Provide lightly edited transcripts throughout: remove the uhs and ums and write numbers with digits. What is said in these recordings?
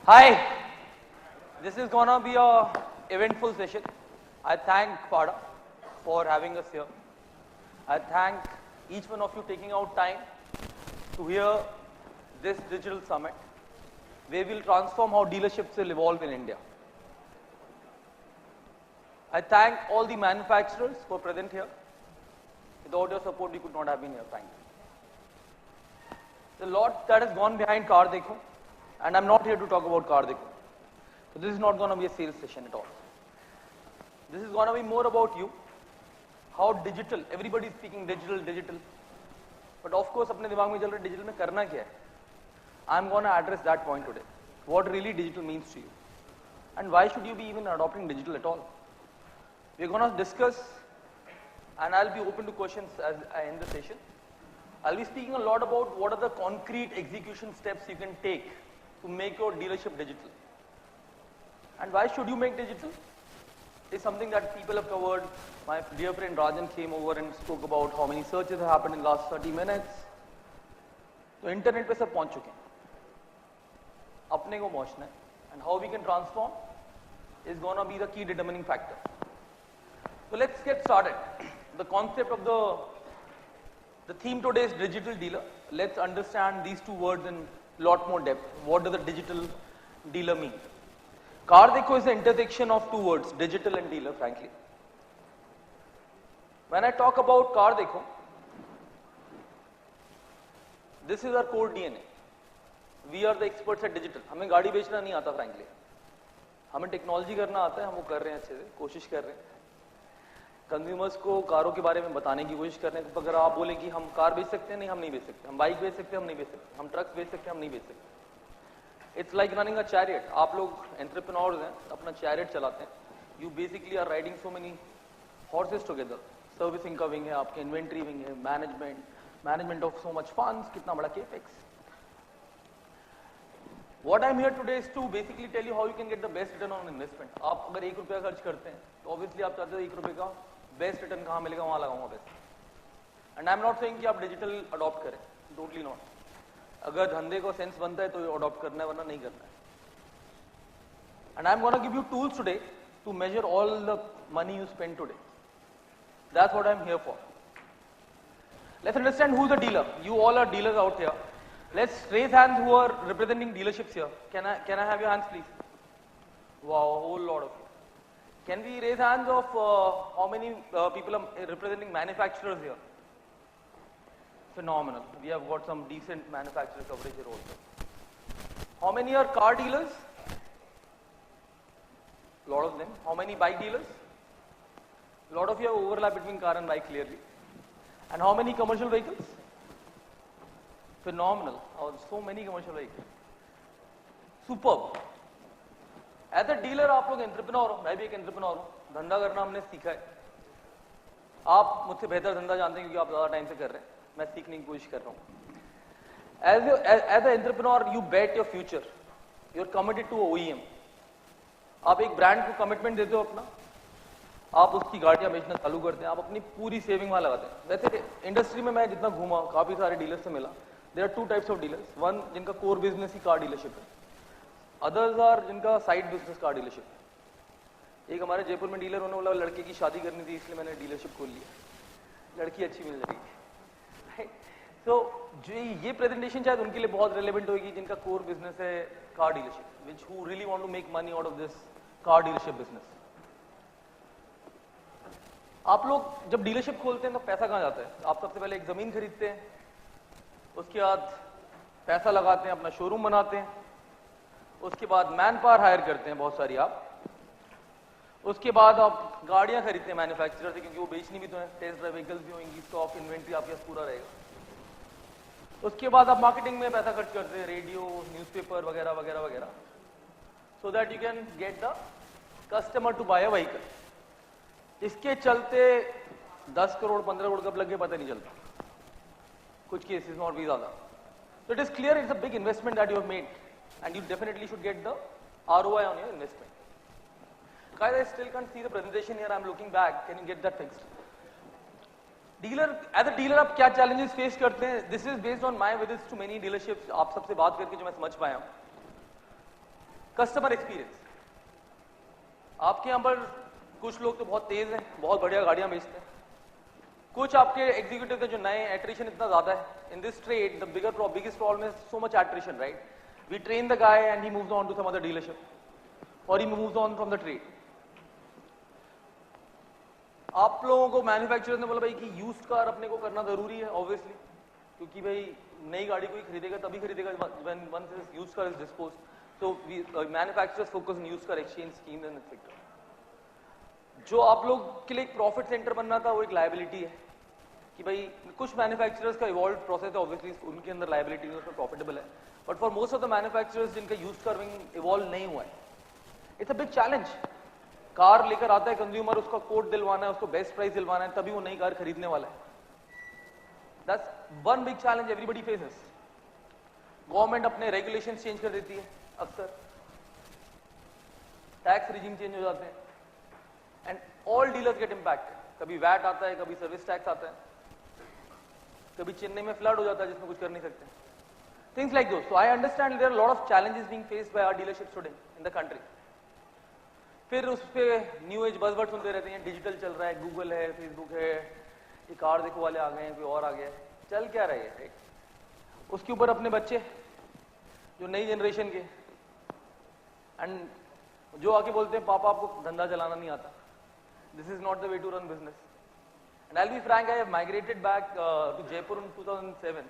Hi, this is gonna be a eventful session. I thank Pada for having us here. I thank each one of you taking out time to hear this digital summit where we'll transform how dealerships will evolve in India. I thank all the manufacturers for present here. Without your support, we could not have been here, frankly. There's a lot that has gone behind Car Dekho, and I'm not here to talk about Car Dekho. So this is not going to be a sales session at all. This is going to be more about you, how digital, everybody is speaking digital. But of course, अपने दिमाग में चल रहा है digital में करना क्या है? I'm going to address that point today. What really digital means to you, and why should you be even adopting digital at all? We're going to discuss, and I'll be open to questions as I end the session. I'll be speaking a lot about what are the concrete execution steps you can take to make your dealership digital. And why should you make digital? It's something that people have covered. My dear friend Rajan came over and spoke about how many searches have happened in the last 30 minutes. So internet पे सब पहुंच चुके हैं. अपने को पहुंचना है. And how we can transform is gonna be the key determining factor. So let's get started. The concept of the theme today is digital dealer. Let's understand these two words in lot more depth. What does a digital dealer mean? Car Dekho is the intersection of two words, digital and dealer, frankly. When I talk about Car Dekho, this is our core DNA. We are the experts at digital. हमें गाड़ी बेचना नहीं आता, frankly. हमें technology करना आता है, हम वो कर रहे हैं अच्छे से, कोशिश कर रहे हैं. कंज्यूमर्स को कारों के बारे में बताने की कोशिश कर रहे हैं. तो अगर आप बोले कि हम कार बेच सकते हैं, नहीं हम नहीं बेच सकते. हम बाइक बेच सकते हैं, हम नहीं बेच सकते. हम ट्रक्स बेच सकते हैं, हम नहीं बेच सकते. It's like running a chariot. आप लोग एंटरप्रेन्योर्स हैं, अपना चैरियट चलाते हैं. You basically are riding so many horses together. Servicing का विंग है, आपके इन्वेंट्री विंग है, management of so much funds, कितना बड़ा capex. What I'm here today is to basically tell you how you can get the best return on investment. आप अगर ₹1 खर्च करते हैं, तो obviously आप चाहते हो ₹1 का बेस्ट रिटर्न कहाँ मिलेगा, वहाँ लगाऊंगा पैसे. And I am not saying कि आप डिजिटल अडॉप्ट करें, टोटली नॉट. अगर धंधे को सेंस बनता है तो अडॉप्ट करना है, वरना नहीं करना है. And I am gonna give you tools today to measure all the money you spend today. That's what I am here for. Let's understand who is the dealer. You all are dealers out here. Let's raise hands who are representing dealerships here. Can I have your hands, please? Wow, a whole lot of you. Can we raise hands of how many people are representing manufacturers here? Phenomenal. We have got some decent manufacturer coverage here also. How many are car dealers? A lot of them. How many bike dealers? A lot of you have overlap between car and bike clearly. And how many commercial vehicles? Phenomenal. So many commercial vehicles. Superb. As a dealer आप लोग entrepreneur हो, मैं भी एक entrepreneur हूँ. धंधा करना हमने सीखा है. आप मुझसे बेहतर धंधा जानते हैं क्योंकि आप ज़्यादा टाइम से कर रहे हैं. मैं सीखने की कोशिश कर रहा हूँ. As an entrepreneur, you bet your future. You're committed to OEM. आप एक ब्रांड को कमिटमेंट देते हो अपना. आप उसकी गाड़ियाँ बेचना चालू करते हैं. आप अपनी पूरी सेविंग वहाँ लगाते हैं. वैसे इंडस्ट्री में मैं जितना घूमा, काफी सारे डीलर से मिला. There are two types of dealers. One जिनका core business ही car dealership है. Others are जिनका side business car dealership है. एक हमारे जयपुर में डीलर होने वाला, लड़के की शादी करनी थी इसलिए मैंने डीलरशिप खोल लिया. लड़की अच्छी मिल जाएगी. So ये प्रेजेंटेशन शायद उनके लिए बहुत रेलेवेंट होगी जिनका core business है car dealership, which who really want to make money out of this car dealership business. आप लोग जब डीलरशिप खोलते हैं तो पैसा कहाँ जाता है? आप सबसे पहले एक जमीन खरीदते हैं, उसके बाद पैसा लगाते हैं, अपना शोरूम बनाते हैं, उसके बाद मैन पावर हायर करते हैं बहुत सारी आप, उसके बाद आप गाड़ियां खरीदते हैं मैन्युफैक्चरर से क्योंकि वो बेचनी भी तो है, टेस्ट ड्राइव व्हीकल्स भी होंगी, स्टॉक इन्वेंट्री आपके पास पूरा रहेगा. उसके बाद आप मार्केटिंग में पैसा खर्च करते हैं, रेडियो, न्यूज़पेपर वगैरह वगैरह वगैरह, so that you can get the customer to buy a vehicle. इसके चलते 10 करोड़ 15 करोड़ कब लगे पता नहीं चलता, कुछ केसेस में और भी ज्यादा. So it is clear it's a big investment that you have made and you definitely should get the ROI on your investment. Guys, I still can't see the presentation here. I'm looking back. Can you get that fixed? Dealer, as a dealer आप क्या challenges face करते हैं? This is based on my visits to many dealerships. आप सबसे बात करके जो मैं समझ पाया हूँ. Customer experience. आपके यहाँ पर कुछ लोग तो बहुत तेज हैं, बहुत बढ़िया गाड़ियां बेचते हैं, कुछ आपके एग्जीक्यूटिव के जो नए, एट्रिशन इतना ज्यादा है in this trade, the biggest problem is so much attrition, right? We train the guy and he moves on to some other dealership और he moves on from the trade. आप लोगों को मैन्युफैक्चरर ने बोला भाई कि यूज्ड कार अपने को करना जरूरी है ऑब्वियसली, क्योंकि भाई नई गाड़ी कोई खरीदेगा तभी खरीदेगा when once his used car is disposed, so we manufacturers focus on used car exchange scheme and etcetera. जो आप लोग के लिए एक प्रॉफिट सेंटर बनना था वो एक लायबिलिटी है कि भाई कुछ मैन्युफैक्चरर्स का इवॉल्व प्रोसेस है ऑब्वियसली, उनके अंदर लायबिलिटी है, उसमें प्रॉफिटेबल है, but for most of the manufacturers जिनका यूज्ड कार विंग इवॉल्व नहीं हुआ है, it's a big challenge. Car लेकर आता है कंज्यूमर, उसका कोड दिलवाना है, उसको बेस्ट प्राइस दिलवाना है, तभी वो नई कार खरीदने वाला है। That's one big challenge everybody faces. Government अपने रेगुलेशंस चेंज कर देती है, अक्सर टैक्स रिजीम चेंज हो जाते हैं and all dealers gate impacted. कभी वैट आता है, कभी सर्विस टैक्स आता है, कभी चेन्नई में फ्लड हो जाता है जिसमें कुछ कर नहीं सकते, things like those. So I understand there are lot of challenges being faced by our dealerships today in the country. फिर उस पे न्यू एज बज़वर्ड सुनते रहते हैं, डिजिटल चल रहा है, गूगल है, फेसबुक है, ये कार देखो वाले आ गए हैं, कोई और आ गया है, चल क्या रहे है। उसके ऊपर अपने बच्चे जो नई जनरेशन के एंड जो आके बोलते हैं पापा आपको धंधा चलाना नहीं आता, this is not the way to run business. And I will be frank, I have migrated back to Jaipur in 2007।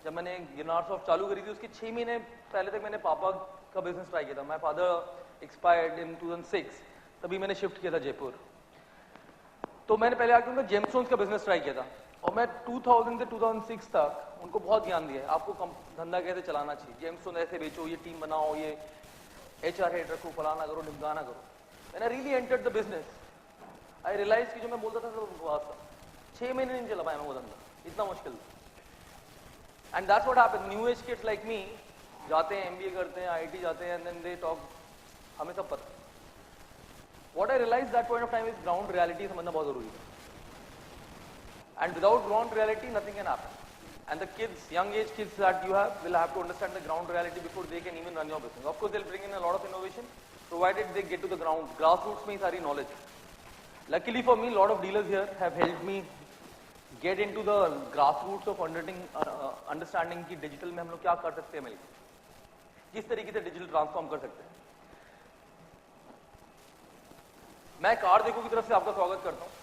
जब मैंने गिरनार शॉप चालू करी थी उसके 6 महीने पहले तक मैंने पापा का बिजनेस ट्राई किया था। माय फादर एक्सपायर्ड इन 2006, तभी मैंने शिफ्ट किया था जयपुर। तो मैंने पहले आके उनका जेमस्टोन्स का बिजनेस ट्राई किया था और मैं 2000 से 2006 तक उनको बहुत ज्ञान दिया है, आपको धंधा कैसे चलाना चाहिए, जेमस्टोन ऐसे बेचो, ये टीम बनाओ, ये HR हेड रखो, फलाना करो, ढिमकाना करो। मैंने really entered the business, I realise कि जो मैं बोलता था सब बकवास था। 6 महीने नहीं चला पाया मैं वो धंधा, इतना मुश्किल था। And that's what happened, new age kids like me जाते हैं, MBA करते हैं, IIT जाते हैं, एंड देन दे टॉक, हमें सब पता। What I realise that point of time is ground reality समझना बहुत जरूरी है, and without ground reality nothing can happen. And the kids, young age kids that you have will have to understand the ground reality before they can even run your business. Of course, they'll bring in a lot of innovation, provided they get to the ground, grassroots में सारी knowledge. Luckily for me, a lot of dealers here have helped me get into the grassroots of understanding कि digital में हम लोग क्या कर सकते हैं मिलकर, किस तरीके से digital transform कर सकते हैं। मैं कार देखो की तरफ से आपका स्वागत करता हूँ।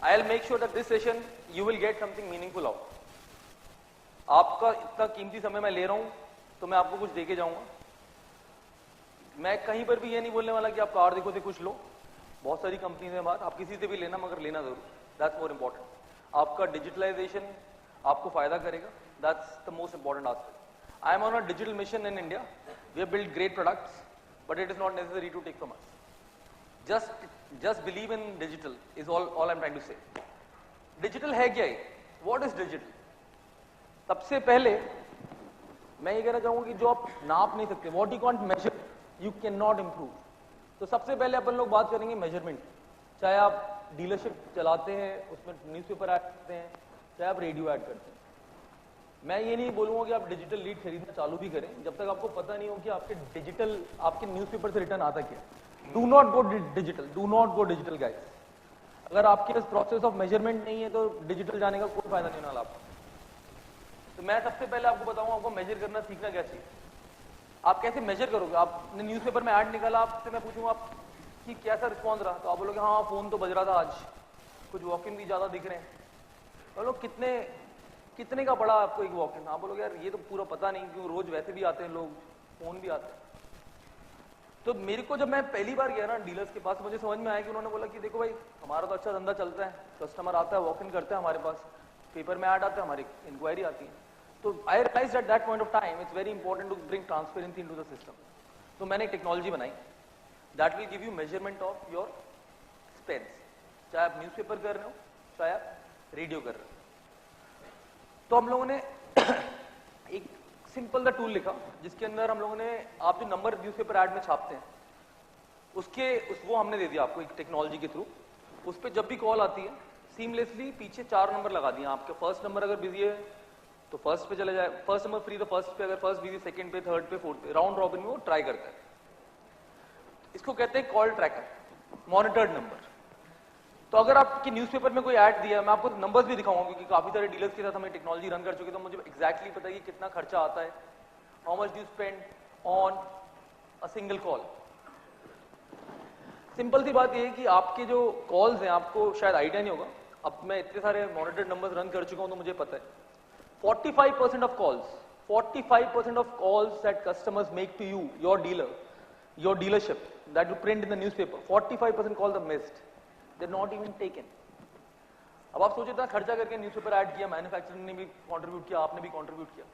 I'll make sure that this session you will get something meaningful out. आपका इतना कीमती समय मैं ले रहा हूं तो मैं आपको कुछ देके जाऊंगा। मैं कहीं पर भी ये नहीं बोलने वाला कि आप कार देखो से कुछ लो, बहुत सारी कंपनीज हैं बाहर, आप किसी से भी लेना मगर लेना जरूर, दैट्स मोर इंपॉर्टेंट। आपका डिजिटलाइजेशन आपको फायदा करेगा, that's the most important aspect. I am on a digital mission in India, we have build great products but it is not necessary to take from us, just believe in digital is all I'm trying to say. Digital है क्या है, what is digital? सबसे पहले मैं ये कहना चाहूंगा कि जो आप नाप नहीं सकते, what you can't measure you cannot improve। तो सबसे पहले अपन लोग बात करेंगे मेजरमेंट। चाहे आप डीलरशिप चलाते हैं, उसमें न्यूज़पेपर ऐड करते हैं, चाहे आप रेडियो ऐड करते हैं। मैं ये नहीं बोलूंगा कि आप डिजिटल लीड खरीदना चालू भी करें जब तक आपको पता नहीं हो कि आपके न्यूज़पेपर से रिटर्न आता क्या। Do not go digital, do not go digital guys. अगर आपके पास प्रोसेस ऑफ मेजरमेंट नहीं है तो डिजिटल जाने का कोई फायदा नहीं होना आपको। तो मैं सबसे पहले आपको बताऊंगा आपको मेजर करना सीखना क्या चाहिए। आप कैसे मेजर करोगे? आपने न्यूज़पेपर में ऐड निकाला, आपसे मैं पूछूंगा आप कि कैसा रिस्पॉन्स रहा, तो आप बोलोगे हाँ फोन तो बज रहा था आज, कुछ वॉक इन भी ज्यादा दिख रहे हैं। बोलो कितने का पड़ा आपको एक वॉक इन? आप बोलोगे यार ये तो पूरा पता नहीं, क्यों रोज वैसे भी आते हैं लोग, फोन भी आते हैं। तो मेरे को जब मैं पहली बार गया ना डीलर्स के पास, मुझे समझ में आया कि उन्होंने बोला कि देखो भाई हमारा तो अच्छा धंधा चलता है, कस्टमर आता है, वॉक इन करता है हमारे पास, पेपर में ऐड आता है, हमारी इंक्वायरी आती है। तो I realise at that point of time it's very important to bring transparency into the system. तो मैंने एक टेक्नोलॉजी बनाई that will give you measurement of your spends, चाहे आप न्यूज़पेपर कर रहे हो, चाहे आप रेडियो कर रहे हो। तो हम लोगों ने एक सिंपल सा टूल लिखा जिसके अंदर हम लोगों ने, आप जो नंबर न्यूज़पेपर ऐड में छापते हैं वो हमने दे दिया आपको एक टेक्नोलॉजी के थ्रू। उस पर जब भी कॉल आती है सीमलेसली पीछे 4 नंबर लगा दिए। आपके फर्स्ट नंबर अगर बिजी है तो फर्स्ट पे चले जाए, फर्स्ट नंबर फ्री तो फर्स्ट पे, अगर फर्स्ट बिजी सेकंड पे, थर्ड पे, फोर्थ पे, राउंड रॉबिन में वो ट्राई करता है। इसको कहते हैं कॉल ट्रैकर, मॉनिटर्ड नंबर। तो अगर आपकी न्यूज़पेपर में कोई ऐड दिया, मैं आपको नंबर्स भी दिखाऊंगा क्योंकि काफी सारे डीलर्स के साथ हमें टेक्नोलॉजी रन कर चुके, तो मुझे एग्जैक्टली पता है कि कितना खर्चा आता है, how much do spend on a single call. Simple सी बात ये है कि आपके जो कॉल्स हैं, आपको शायद आइडिया नहीं होगा, अब मैं इतने सारे मॉनिटर्ड नंबर्स रन कर चुका हूं तो मुझे पता है 45% of calls, 45% of calls that customers make to you, your dealer, your dealership, that you print in the newspaper, 45% calls are missed. They're not even taken. अब आप सोचिए इतना खर्चा करके न्यूज़पेपर ऐड किया, मैन्युफैक्चरर ने भी कंट्रीब्यूट किया, आपने भी कंट्रीब्यूट किया,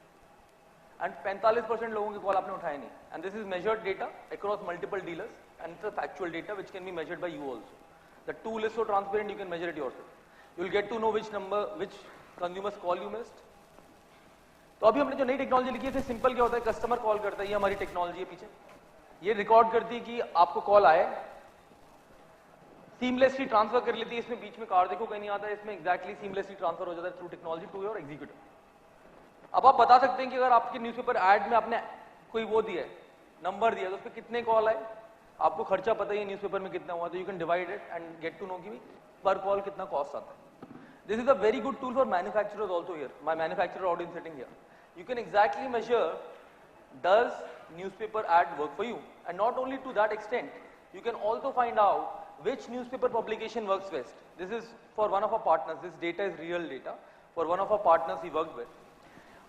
एंड 45% लोगों के कॉल आपने उठाए नहीं। And this is measured data across multiple dealers and it's factual data which can be measured by you also. The tool is so transparent, you can measure it yourself. You will get to know which number, which consumers call you missed. तो अभी हमने जो नई technology लिखी है, simple क्या होता है, कस्टमर कॉल करता है, ये हमारी टेक्नोलॉजी है पीछे, ये रिकॉर्ड करती है कि आपको कॉल आए, सीमलेसली ट्रांसफर कर लेती है, इसमें बीच में कार्ड देखो कहीं नहीं आता है, इसमें एग्जैक्टली सीमलेसली ट्रांसफर हो जाता है through technology to your executive. अब आप बता सकते हैं कि अगर आपके न्यूज़पेपर ऐड में आपने कोई वो दिया है, नंबर दिया, तो उस पर कितने कॉल आए, आपको खर्चा पता ही है न्यूज़पेपर में कितना हुआ, तो you can divide it and get to know कि पर कॉल कितना कॉस्ट आता है। This is a very good tool for manufacturers also here. My manufacturer audience sitting here. You can exactly measure, does newspaper ad work for you? And not only to that extent, you can also find out which newspaper publication works best. This is for one of our partners. This data is real data. For one of our partners we worked with.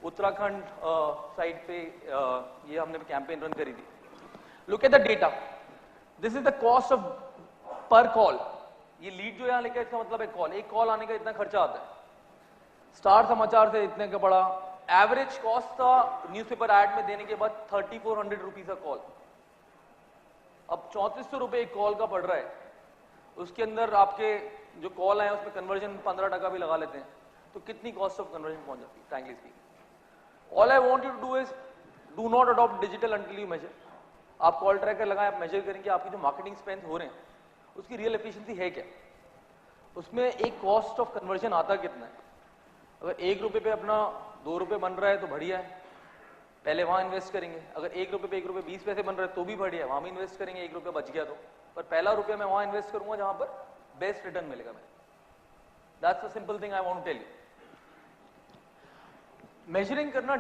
Uttarakhand side पे ये हमने campaign run करी थी। Look at the data. This is the cost of per call. ये lead जो यहाँ लेके, इसका मतलब है कॉल, एक कॉल आने का इतना खर्चा आता है। स्टार समाचार से इतने का पड़ा, एवरेज कॉस्ट था न्यूज़पेपर ऐड में देने के बाद 3400 रुपीज का कॉल। अब 3400 रुपए एक कॉल का पड़ रहा है, उसके अंदर आपके जो कॉल आए उसमें कन्वर्जन 15% भी लगा लेते हैं, तो कितनी कॉस्ट ऑफ कन्वर्जन पहुंच जाती है, frankly speaking. All I want you to do is do not adopt digital until you measure. आप कॉल ट्रैकर लगाएं, आप मेजर करेंगे आपकी जो मार्केटिंग स्पेंड हो रहे हैं उसकी रियल एफिशिएंसी है क्या, उसमें एक कॉस्ट ऑफ कन्वर्जन आता कितना है। अगर 1 रुपए पे अपना 2 रुपए बन रहा है तो बढ़िया है, पहले वहां इन्वेस्ट करेंगे। अगर 1 रुपए पे 1 रुपए 20 पैसे बन रहा है तो भी बढ़िया है, वहां भी इन्वेस्ट करेंगे, 1 रुपया बच गया तो। पर पहला रुपया मैं वहां इन्वेस्ट करूंगा जहां पर बेस्ट रिटर्न मिलेगा। मैं that's a simple thing I want to tell you. Measuring करना,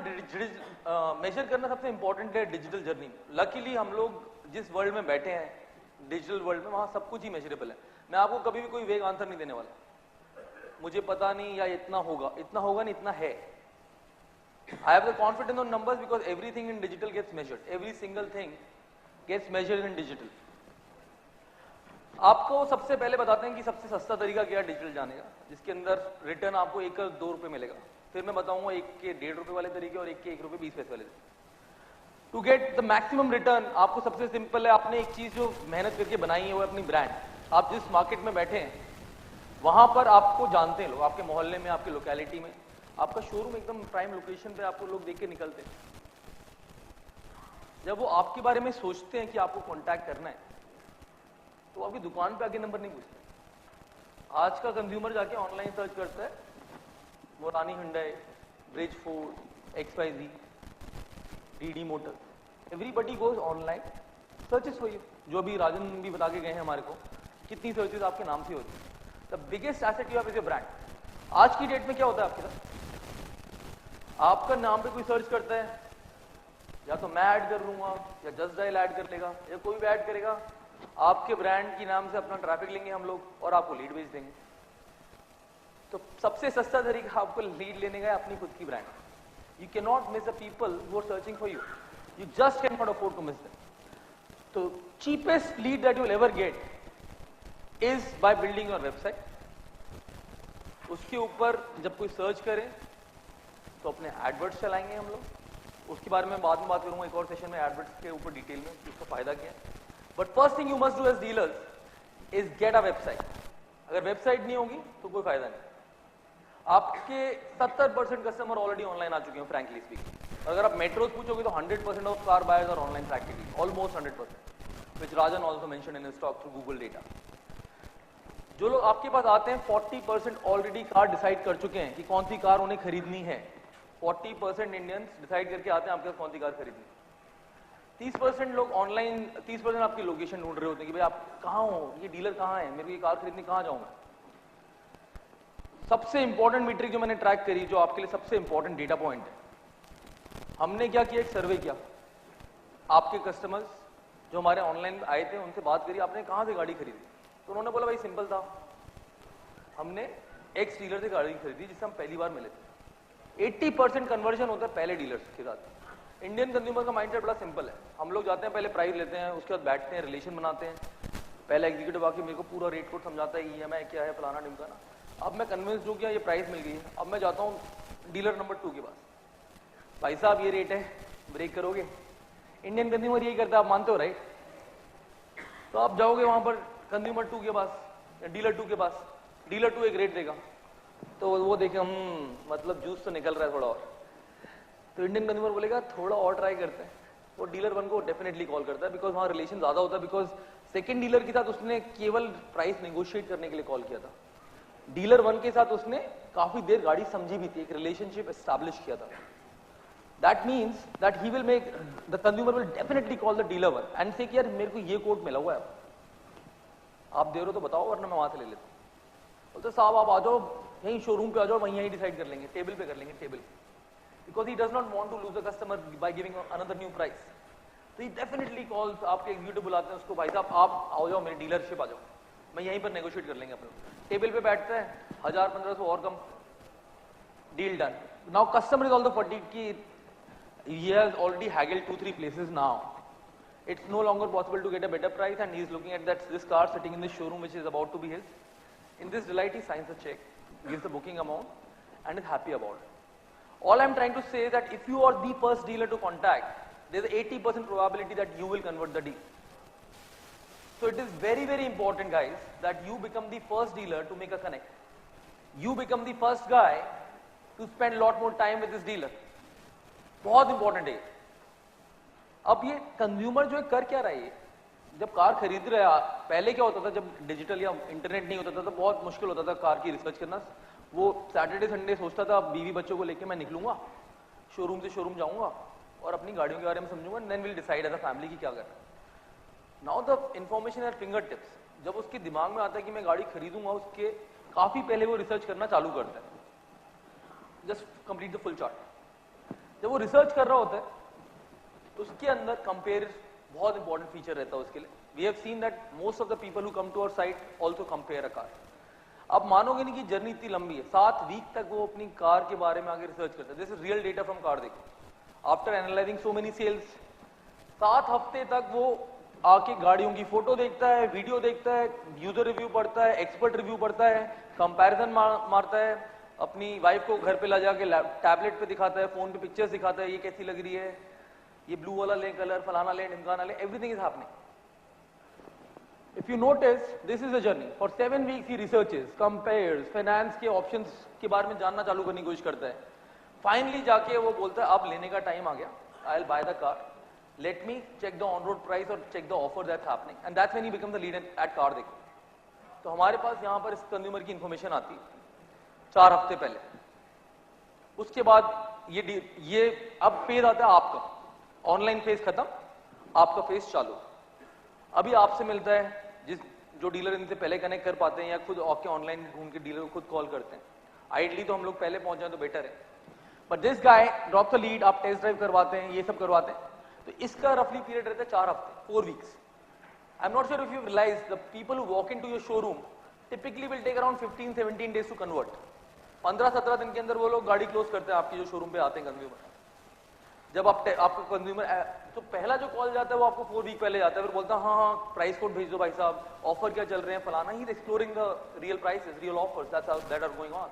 मेजर करना सबसे इंपॉर्टेंट है डिजिटल जर्नी में। लकीली हम लोग जिस वर्ल्ड में बैठे हैं, डिजिटल वर्ल्ड में, वहां सब कुछ ही मेजरेबल है। मैं आपको कभी भी कोई वेग आंसर नहीं देने वाला, मुझे पता नहीं या इतना होगा नहीं, इतना है। I have the confidence on numbers because everything in digital gets measured, every single thing gets measured in digital. आपको सबसे पहले बताते हैं कि सबसे सस्ता तरीका क्या है डिजिटल जाने का, जिसके अंदर रिटर्न आपको 1 का 2 रुपए मिलेगा। फिर मैं बताऊंगा 1 के 1.5 रुपए वाले तरीके और 1 के 1 रुपए 20 पैसे वाले तरीके। To get the maximum return आपको सबसे सिंपल है, आपने एक चीज जो मेहनत करके बनाई है वो अपनी ब्रांड। आप जिस मार्केट में बैठे हैं वहां पर आपको जानते हैं लोग, आपके मोहल्ले में, आपके लोकेलिटी में, आपका शोरूम एकदम प्राइम लोकेशन पे आपको लोग देख के निकलते हैं। जब वो आपके बारे में सोचते हैं कि आपको कांटेक्ट करना है तो आपकी दुकान पे आके नंबर नहीं पूछते। आज का कंज्यूमर जाके ऑनलाइन सर्च करता है, Morani Hyundai, bridge Ford, XYZ, DD motor, everybody goes online, searches for you. जो भी राजन भी बता के गए हैं हमारे को, कितनी सर्चेस आपके नाम से होती है। The biggest asset you have is your brand. आज की डेट में क्या होता है आपके साथ, आपका नाम पे कोई सर्च करता है, या तो मैं ऐड कर लूंगा या जस्ट डायल ऐड कर लेगा या कोई भी ऐड करेगा, आपके ब्रांड के नाम से अपना ट्रैफिक लेंगे हम लोग और आपको लीड भेज देंगे। तो सबसे सस्ता तरीका आपको लीड लेने का है अपनी खुद की brand. You cannot miss the people who are searching for you. You just cannot afford to miss them. So cheapest lead that you will ever get is by building your website. उसके ऊपर जब कोई search करे तो अपने Edwards चलाएंगे हम लोग, उसके बारे में बाद में बात करूंगा एक और सेशन में एडवर्ड्स के ऊपर डिटेल में, उसका फायदा क्या है। But first thing you must do as dealers is get a website. अगर वेबसाइट नहीं होगी तो कोई फायदा नहीं। आपके 70% कस्टमर ऑलरेडी ऑनलाइन आ चुके हैं फ्रैंकली स्पीकिंग। अगर आप मेट्रोस पूछोगे तो 100% of car buyers are online practically, almost 100%, which Rajan also mentioned in his talk through Google data. जो लोग आपके पास आते हैं 40% ऑलरेडी कार डिसाइड कर चुके हैं कि कौन सी कार उन्हें खरीदनी है। 40% इंडियंस डिसाइड करके आते हैं आपके पास कौन सी कार खरीदनी। 30% लोग ऑनलाइन, 30% आपकी लोकेशन ढूंढ रहे होते हैं कि भाई आप कहाँ हो, ये डीलर कहाँ है, मेरे को ये कार खरीदने कहाँ जाऊँ मैं। सबसे इंपॉर्टेंट मीट्रिक जो मैंने ट्रैक करी, जो आपके लिए सबसे इंपॉर्टेंट डेटा पॉइंट है, हमने क्या किया, एक सर्वे किया, आपके कस्टमर्स जो हमारे ऑनलाइन आए थे उनसे बात करी, आपने कहाँ से गाड़ी खरीदी, तो उन्होंने बोला भाई सिंपल था, हमने एक्स डीलर से गाड़ी खरीदी जिससे हम पहली बार मिले थे। 80% कन्वर्जन होता है पहले डीलर्स के साथ। इंडियन कंज्यूमर का माइंडसेट बड़ा सिंपल है, हम लोग जाते हैं पहले प्राइस लेते हैं, उसके बाद बैठते हैं, रिलेशन बनाते हैं, पहले एग्जीक्यूटिव आके मेरे को पूरा रेट कोड समझाता है, ईएमआई क्या है, फलाना ढिमकाना। अब मैं कन्विंस हूँ कि ये प्राइस मिल गई है, अब मैं जाता हूँ डीलर नंबर 2 के पास, भाई साहब ये रेट है, ब्रेक करोगे। इंडियन कंज्यूमर यही करता है, आप मानते हो राइट? तो आप जाओगे वहां पर कंज्यूमर 2 के पास या डीलर 2 के पास, डीलर 2 एक रेट देगा, तो वो देखे मतलब जूस तो निकल रहा है थोड़ा और, तो इंडियन कंज्यूमर बोलेगा थोड़ा और ट्राई करते हैं, वो डीलर 1 को डेफिनेटली कॉल करता है, बिकॉज वहां रिलेशन ज्यादा होता है, बिकॉज सेकंड डीलर के साथ उसने केवल प्राइस नेगोशिएट करने के लिए कॉल किया था, डीलर 1 के साथ उसने काफी देर गाड़ी समझी भी थी, एक रिलेशनशिप एस्टैब्लिश किया था। That means that he will make, the consumer will definitely call the dealer 1 and say कि यार मेरे को ये कोट मिला हुआ है, आप दे रहे हो तो बताओ वरना मैं वहां से ले लेता हूँ। बोलते साहब आप आ जाओ यहीं शोरूम पे आ जाओ, वहीं डिसाइड कर लेंगे, टेबल पे कर लेंगे, table, because he does not want to lose the customer by giving another new price. तो ही डेफिनेटली कॉल्स, आपके एग्जीक्यूटिव बुलाते हैं उसको, भाई साहब आप आओ जाओ मेरी डीलरशिप आ जाओ, मैं यहीं पर नेगोशिएट कर लेंगे अपने, टेबल पे बैठते हैं, 1000-1500 और कम, deal done. Now customer is also fatigued कि he has already haggled 2-3 places now. It's no longer possible to get a better price, and he is looking at this car sitting in this showroom which is about to be his. In this delight, he signs a check, gives the booking amount, and is happy about it. All I'm trying to say is that if you are the first dealer to contact, there's an 80% probability that you will convert the deal. So it is very, very important, guys, that you become the first dealer to make a connect. You become the first guy to spend a lot more time with this dealer. बहुत important है। अब ये consumer जो है कर क्या रहा है, जब कार खरीद रहा है, पहले क्या होता था जब डिजिटल या इंटरनेट नहीं होता था तो बहुत मुश्किल होता था कार की रिसर्च करना। वो सैटरडे संडे सोचता था बीवी बच्चों को लेके मैं निकलूंगा, शोरूम से शोरूम जाऊंगा और अपनी गाड़ियों के बारे में समझूंगा, then will decide as a family की क्या करना। Now the information at fingertips, जब उसके दिमाग में आता है कि मैं गाड़ी खरीदूंगा, उसके काफी पहले वो रिसर्च करना चालू करता है। Just complete the full chart. जब वो रिसर्च कर रहा होता है उसके अंदर कंपेयर बहुत इंपॉर्टेंट फीचर रहता है उसके लिए। We have seen that most of the people who come to our site also compare a car. अब मानोगे नहीं कि जर्नी इतनी लंबी है, 7 वीक तक वो अपनी कार के बारे में आगे रिसर्च करता है। This is real data from CarDekho. After analysing so many sales, 7 हफ्ते तक वो आके गाड़ियों की फोटो देखता है, वीडियो देखता है, यूजर रिव्यू पढ़ता है, एक्सपर्ट रिव्यू पढ़ता है, कंपैरिजन मारता है, अपनी वाइफ को घर पे ला जाके टैबलेट पे दिखाता है, फोन पे पिक्चर्स दिखाता है, ये कैसी लग रही है, ये ब्लू वाला ले कलर, फलाना ले, ढिमकाना ले, everything is happening. If you notice, this is a journey. For 7 weeks he researches, compares, finance के ऑप्शंस के बारे में जानना चालू करने की कोशिश करता है। फाइनली जाके वो बोलता है अब लेने का टाइम आ गया, I will buy the car, let me check the on road price और check the offer that's happening, and that's when he become the leader at CarDekho. तो हमारे पास यहाँ पर इस कंज्यूमर की इंफॉर्मेशन आती है 4 हफ्ते पहले। उसके बाद ये अब फेज आता है आपका, ऑनलाइन फेज खत्म, आपका फेज चालू। अभी आपसे मिलता है जो डीलर इनसे पहले कनेक्ट कर पाते हैं या खुद आपके ऑनलाइन ढूंढ के डीलर को खुद कॉल करते हैं। आइडली तो हम लोग पहले पहुंच जाए तो बेटर है, but this guy drop the lead, आप टेस्ट ड्राइव करवाते हैं, ये सब करवाते हैं, तो इसका रफली पीरियड रहता है 4 हफ्ते, 4 weeks. I am not sure if you realise the people who walk into your showroom typically will take around 15-17 days to convert. 15-17 दिन के अंदर वो लोग गाड़ी क्लोज करते हैं आपकी जो शोरूम पे आते हैं कंज्यूमर। जब आपको कंज्यूमर तो पहला जो कॉल जाता है वो आपको 4 वीक पहले जाता है, फिर बोलता है हाँ प्राइस कोड भेज दो भाई साहब, ऑफर क्या चल रहे हैं, फलाना। He is exploring the real prices, real offers that are going on,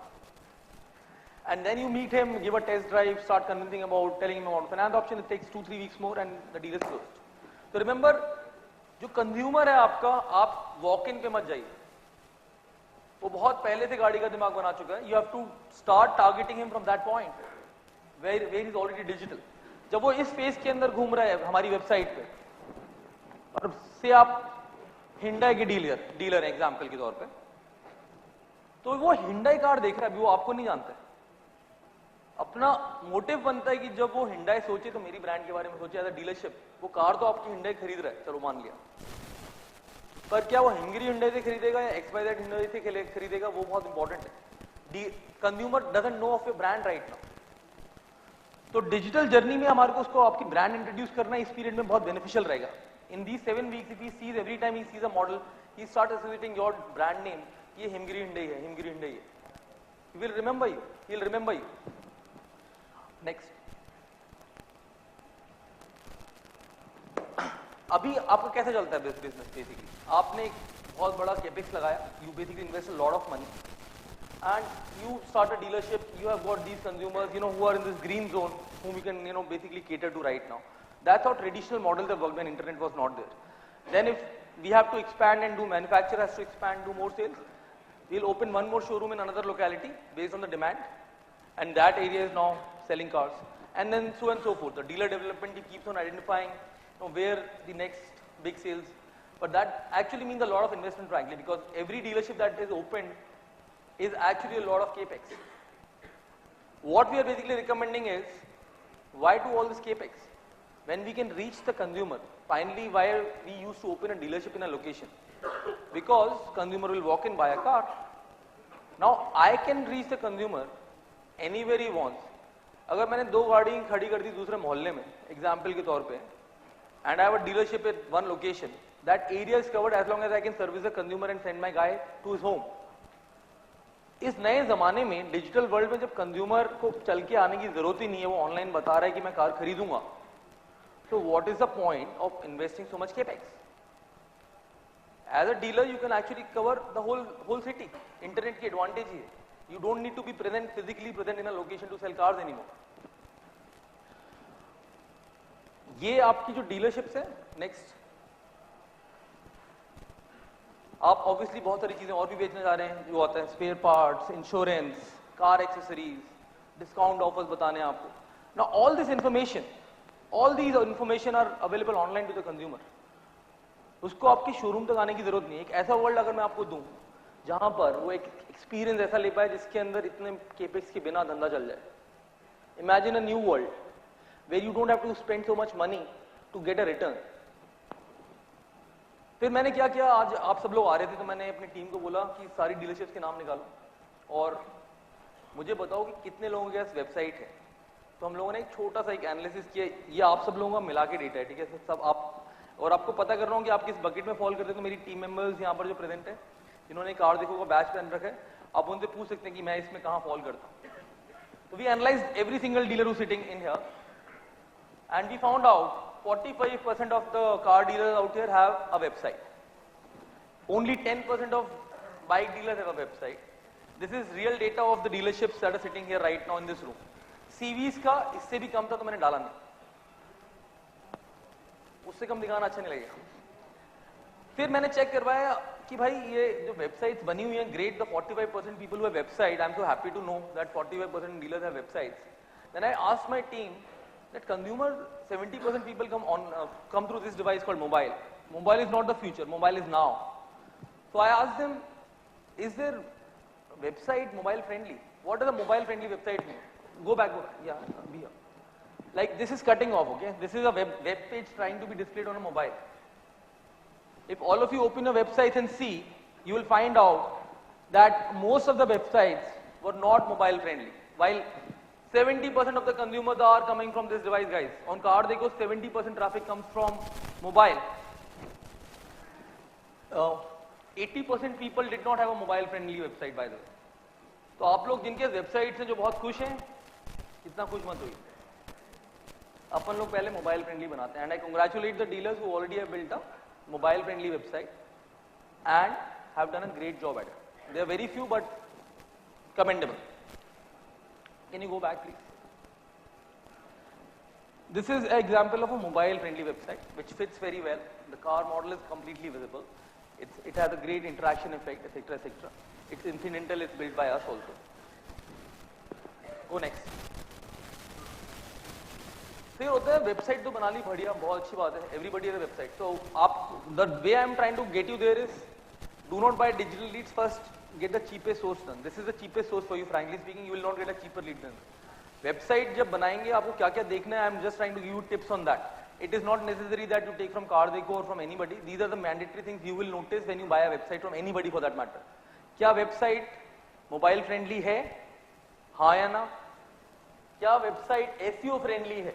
and then you meet him, give a test drive, start convincing about, telling him about finance option. It takes 2-3 weeks more and the deal is closed. So remember, जो consumer है आपका, आप walk in पे मत जाइए, वो बहुत पहले से गाड़ी का दिमाग बना चुका है। You have to start targeting him from that point where is already digital. जब वो इस फेज के अंदर घूम रहा है हमारी वेबसाइट पे, और से आप हिंडाई के डीलर है एग्जाम्पल के तौर पे, तो वो हिंडाई कार देख रहा है, अभी वो आपको नहीं जानता है। अपना मोटिव बनता है कि जब वो हिंडाई सोचे तो मेरी ब्रांड के बारे में सोचे एज अ डीलरशिप। वो कार तो आपकी हिंडाई खरीद रहा है, चलो मान लिया, पर क्या वो हिंगरी हिंडाई से खरीदेगा या XYZ हिंडाई से खरीदेगा, वो बहुत इंपॉर्टेंट है। Consumer doesn't know of your brand right now. तो डिजिटल जर्नी में हमारे को उसको आपकी ब्रांड इंट्रोड्यूस करना इस पीरियड में बहुत बेनिफिशियल रहेगा। इन दी 7 weeks if he sees every time he sees a model, he start associating your brand name, ये हिंगरी हिंडाई है, हिंगरी हिंडाई है, he will remember you, he will remember you. Next, अभी आपका कैसे चलता है बिजनेस? बेसिकली आपने एक बहुत बड़ा कैपेक्स लगाया, you basically invest a lot of money and you start a dealership, you have got these consumers, who are in this green zone, whom you can, basically cater to right now. That's how traditional models have worked when internet was not there. Then if we have to expand and do, manufacturer has to expand, do more sales, we'll open one more showroom in another locality based on the demand, and that area is now selling cars, and then so and so forth. The dealer development team keeps on identifying where the next big sales, but that actually means a lot of investment, frankly, because every dealership that is opened is actually a lot of capex. What we are basically recommending is, why do all this capex when we can reach the consumer? Finally, why we used to open a dealership in a location? Because consumer will walk in, buy a car. Now I can reach the consumer anywhere he wants. अगर मैंने 2 गाड़ी खड़ी कर दी दूसरे मोहल्ले में, example के तौर पे, and I have a dealership at one location, that area is covered as long as I can service the consumer and send my guy to his home. इस नए जमाने में डिजिटल वर्ल्ड में जब कंज्यूमर को चल के आने की जरूरत ही नहीं है, वो ऑनलाइन बता रहा है कि मैं car खरीदूंगा, so what is the point of investing so much capex? As a dealer, you can actually cover the whole city. Internet की advantage ही है. You don't need to be physically present in a location to sell cars anymore. ये आपकी जो dealerships है, next. आप obviously बहुत सारी चीजें और भी बेचने जा रहे हैं, जो आता है spare parts, insurance, car accessories, discount offers बताने हैं आपको. Now all this information, all these information are available online to the consumer. उसको आपकी शोरूम तक आने की जरूरत नहीं है. एक ऐसा वर्ल्ड अगर मैं आपको दूं जहां पर वो एक एक्सपीरियंस ऐसा ले पाए जिसके अंदर इतने केपेक्स के बिना धंधा चल जाए. Imagine a new world where you don't have to spend so much money to get a return. फिर मैंने क्या किया, आज आप सब लोग आ रहे थे तो मैंने अपनी टीम को बोला कि सारी डीलरशिप्स के नाम निकालो और मुझे बताओ कि कितने लोगों के पास वेबसाइट है. तो हम लोगों ने एक छोटा सा एक एनालिसिस किया. ये आप सब लोगों का मिला के डेटा है, ठीक है सब आप, और आपको पता कर रहा हूँ कि आप किस बकेट में फॉल करते हैं. तो मेरी टीम मेंबर्स यहाँ पर जो प्रेजेंट है, जिन्होंने कार देखो का बैच पहन रखा है, आप उनसे पूछ सकते हैं कि मैं इसमें कहाँ फॉल करता हूँ. तो we analysed every single dealer who sitting in here and we found out 45% of the car dealers out here have a website. Only 10% of bike dealers have a website. This is real data of the dealerships that are sitting here right now in this room. CVs का इससे भी कम था तो मैंने डाला नहीं, उससे कम दिखाना अच्छा नहीं लगेगा. फिर मैंने चेक करवाया कि भाई ये जो वेबसाइट्स बनी हुई हैं, great, the 45% people who have website, I am so happy to know that 45% dealers have websites. Then I asked my team that consumer 70% people come through this device called mobile. Mobile is not the future, mobile is now. So I asked them, is their website mobile friendly? What does a mobile friendly website mean? Go back, yeah, be here. Like this is cutting off, okay? This is a web page trying to be displayed on a mobile. If all of you open a website and see, you will find out that most of the websites were not mobile friendly. While 70% of the consumers are coming from this device, guys. On car देखो 70% traffic comes from mobile. 80% people did not have a mobile friendly website, by the way. तो आप लोग जिनके website से जो बहुत खुश हैं, इतना खुश मत होइए. अपन लोग पहले मोबाइल फ्रेंडली बनाते हैं. And I congratulate the dealers who already have built a mobile friendly website and have done a great job at it. There are very few but commendable. Can you go back, please? This is an example of a mobile-friendly website, which fits very well. The car model is completely visible. It has a great interaction effect, etc., etc. It's incidental. It's built by us also. Go next. फिर होता है website तो बना ली, बढ़िया, बहुत अच्छी बात है. Everybody has a website. So the way I am trying to get you there is, do not buy digital leads first. Get the cheapest source done. This is the cheapest source for you, frankly speaking. You will not get a cheaper lead than this. Website जब बनाएंगे आपको क्या क्या देखना है, I am just trying to give you tips on that. It is not necessary that you take from Cardeko or from anybody. These are the mandatory things you will notice when you buy a website from anybody for that matter. क्या website mobile friendly है, हाँ या ना? क्या website SEO friendly है?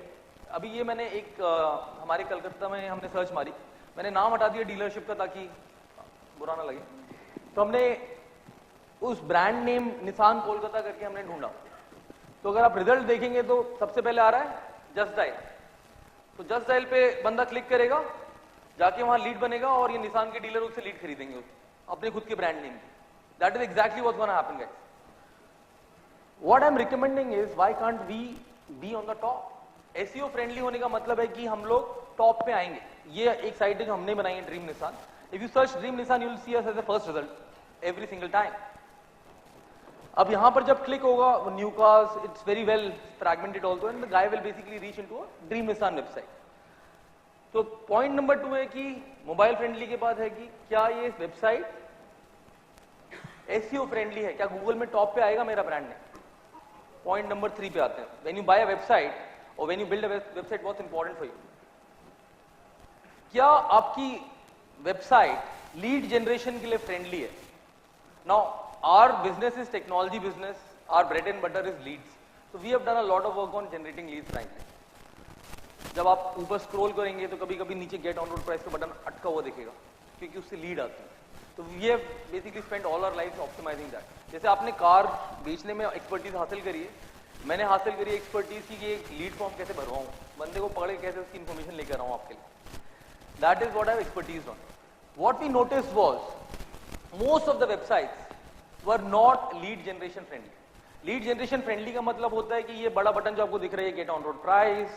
अभी ये मैंने एक हमारे कलकत्ता में हमने सर्च मारी, मैंने नाम हटा दिया डीलरशिप का ताकि बुरा ना लगे, तो हमने उस ब्रांड नेम निसान कोलकाता करके हमने ढूंढा. तो अगर आप रिजल्ट देखेंगे तो सबसे पहले आ रहा है जस्ट डायल. तो जस्ट डायल पे बंदा क्लिक करेगा, जाके वहां लीड बनेगा और ये निसान के डीलर उससे लीड खरीदेंगे अपने खुद के ब्रांड नेम की. That is exactly what's gonna happen guys. What I am recommending is why can't we be on the top. SEO friendly होने का मतलब है कि हम लोग टॉप पे आएंगे. ये एक साइट है जो हमने बनाई है, dream Nissan. If you search dream Nissan you will see us as the first result every single time. अब यहां पर जब क्लिक होगा वो new cars, it's very well fragmented also and the guy will basically reach into a dream Nissan website. तो point number 2 है कि mobile friendly के बाद है कि क्या ये वेबसाइट एसईओ फ्रेंडली है, क्या गूगल में टॉप पे आएगा मेरा ब्रांड नेम. पॉइंट नंबर 3 पे आते हैं. When you buy a website और when you build a website, what's important for you, क्या आपकी वेबसाइट लीड जनरेशन के लिए फ्रेंडली है. Now our business is technology business, our bread and butter is leads, so we have done a lot of work on generating leads frankly. जब आप ऊपर scroll करेंगे तो कभी कभी नीचे गेट ऑन रोड प्राइस का बटन अटका हुआ दिखेगा क्योंकि उससे लीड आती है. तो we have basically spend all our life optimising that. जैसे आपने कार बेचने में एक्सपर्टीज हासिल करी है, मैंने हासिल करी एक्सपर्टीज की एक लीड फॉर्म कैसे भरवाऊं, बंदे को पकड़ के कैसे उसकी इन्फॉर्मेशन लेकर आऊं आपके लिए. That is what I have expertise on. What we noticed was most of the websites were not lead generation friendly. Lead generation friendly का मतलब होता है कि ये बड़ा बटन जो आपको दिख रहा है, get on road price,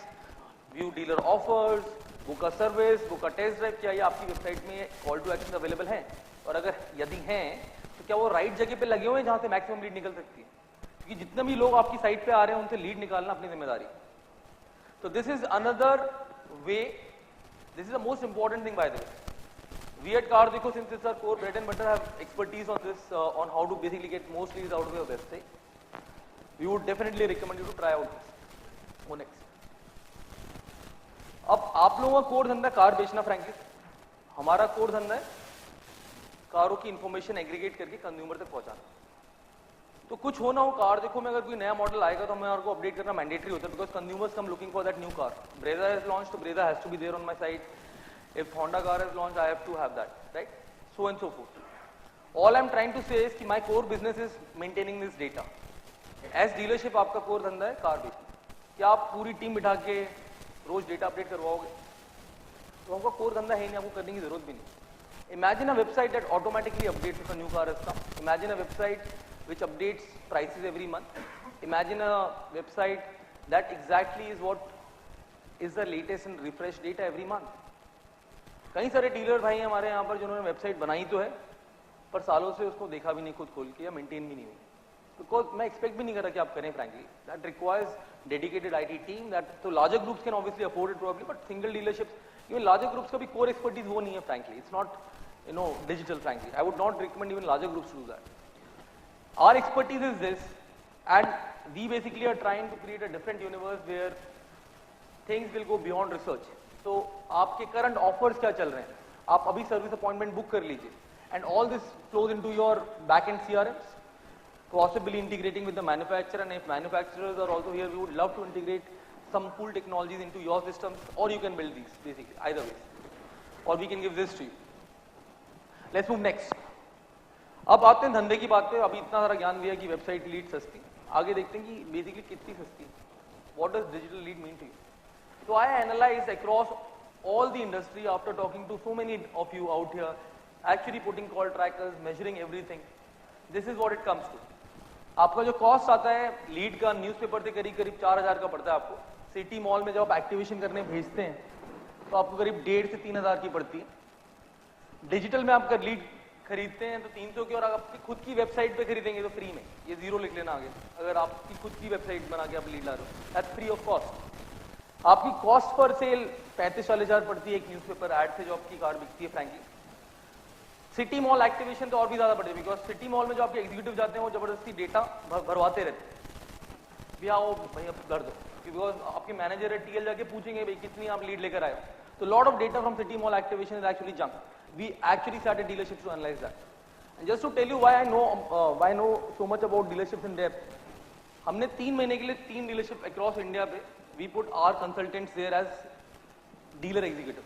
view dealer offers, book a service, book a test drive, क्या ये आपकी वेबसाइट में कॉल टू एक्शन अवेलेबल है, और अगर यदि हैं तो क्या वो राइट जगह पे लगे हुए हैं जहां से मैक्सिमम लीड निकल सकती है. क्योंकि जितने भी लोग आपकी साइट पे आ रहे हैं उनसे लीड निकालना अपनी जिम्मेदारी. तो this is another way, this is the most important thing by the way. We at Cardeko, since it's our core bread and butter, have expertise on this, on how to basically get most leads out of your website. We would definitely recommend you to try out this. Go next. अब आप लोगों का core धंधा car बेचना frankly, हमारा core धंधा है कारों की इंफॉर्मेशन एग्रीगेट करके कंज्यूमर तक पहुंचाना. तो कुछ हो ना हो, Cardeko में अगर कोई नया मॉडल आएगा तो हमें को अपडेट करना मैंडेटरी होता है, because consumers come looking for that new car. Brezza has launched, so Brezza has to be there on my site. If Honda car has launched, I have to have that, right? So and so forth. All I'm trying to say is कि my core business is maintaining this data. As dealership आपका core धंधा है car बेचना. क्या आप पूरी team बिठा के रोज डेटा अपडेट करवाओगे? तो आपका core धंधा है नहीं, आपको करने की जरूरत भी नहीं. Imagine a website that automatically updates if a new car has come. Imagine a website which updates prices every month. Imagine a website that exactly is what is the latest and refreshed data every month. कई सारे dealer भाई हमारे यहाँ पर जिन्होंने website बनाई तो है पर सालों से उसको देखा भी नहीं खुद खोल के या मेंटेन भी नहीं हुई. बिकॉज मैं एक्सपेक्ट भी नहीं कर रहा कि आप करें frankly. That requires dedicated IT team. That तो larger groups can obviously afford it probably, but single dealerships, even larger groups का भी कोर एक्सपर्टीज वो नहीं है frankly. It's not digital frankly. I would not recommend even larger groups to do that. Our expertise is this and we basically are trying to create a different universe where things will go beyond research. तो आपके current offers क्या चल रहे हैं, आप अभी service appointment book कर लीजिए, and all this flows into your back and CRMs, possibly integrating with the manufacturer, and if manufacturers are also here, we would love to integrate some cool technologies into your systems, or you can build these basically, either way, or we can give this to you. Let's move next. अब आते हैं धंधे की बात पे. अभी इतना सारा ज्ञान दिया कि वेबसाइट लीड सस्ती, आगे देखते हैं कि बेसिकली कितनी सस्ती है. What does digital lead mean to you? So I analyzed across all the industry after talking to so many of you out here, actually putting call trackers, measuring everything. This is what it comes to. आपका जो cost आता है lead का newspaper से करीब 4000 का पड़ता है आपको. सिटी मॉल में जब आप एक्टिवेशन करने भेजते हैं तो आपको करीब 1500 से 3000 की पड़ती है. डिजिटल में आप लीड खरीदते हैं तो 300 की, और आपकी खुद की वेबसाइट पे खरीदेंगे तो फ्री में. ये 0 लिख लेना आगे. अगर आपकी खुद की वेबसाइट बना के आप लीड ला रहे हो, दैट्स फ्री ऑफ कॉस्ट. आपकी कॉस्ट पर सेल 35-40 हजार पड़ती है एक न्यूज़पेपर ऐड से जो आपकी कार बिकती है फ्रैंकली. सिटी मॉल एक्टिवेशन तो और भी ज्यादा पड़ती है, बिकॉज सिटी मॉल में जो आपके एग्जीक्यूटिव जाते हैं वो जबरदस्ती डेटा भरवाते रहते हैं. भैया आओ भाई अब कर दो, बिकॉज आपके मैनेजर है टीएल जाके पूछेंगे भाई कितनी आप लीड लेकर आए हो. तो lot of data from city mall activation is actually junk. We actually started dealerships to analyse that. And just to tell you why I know so much about dealerships in depth. हमने 3 महीने के लिए 3 dealership across India पे we put our consultants there as dealer executive.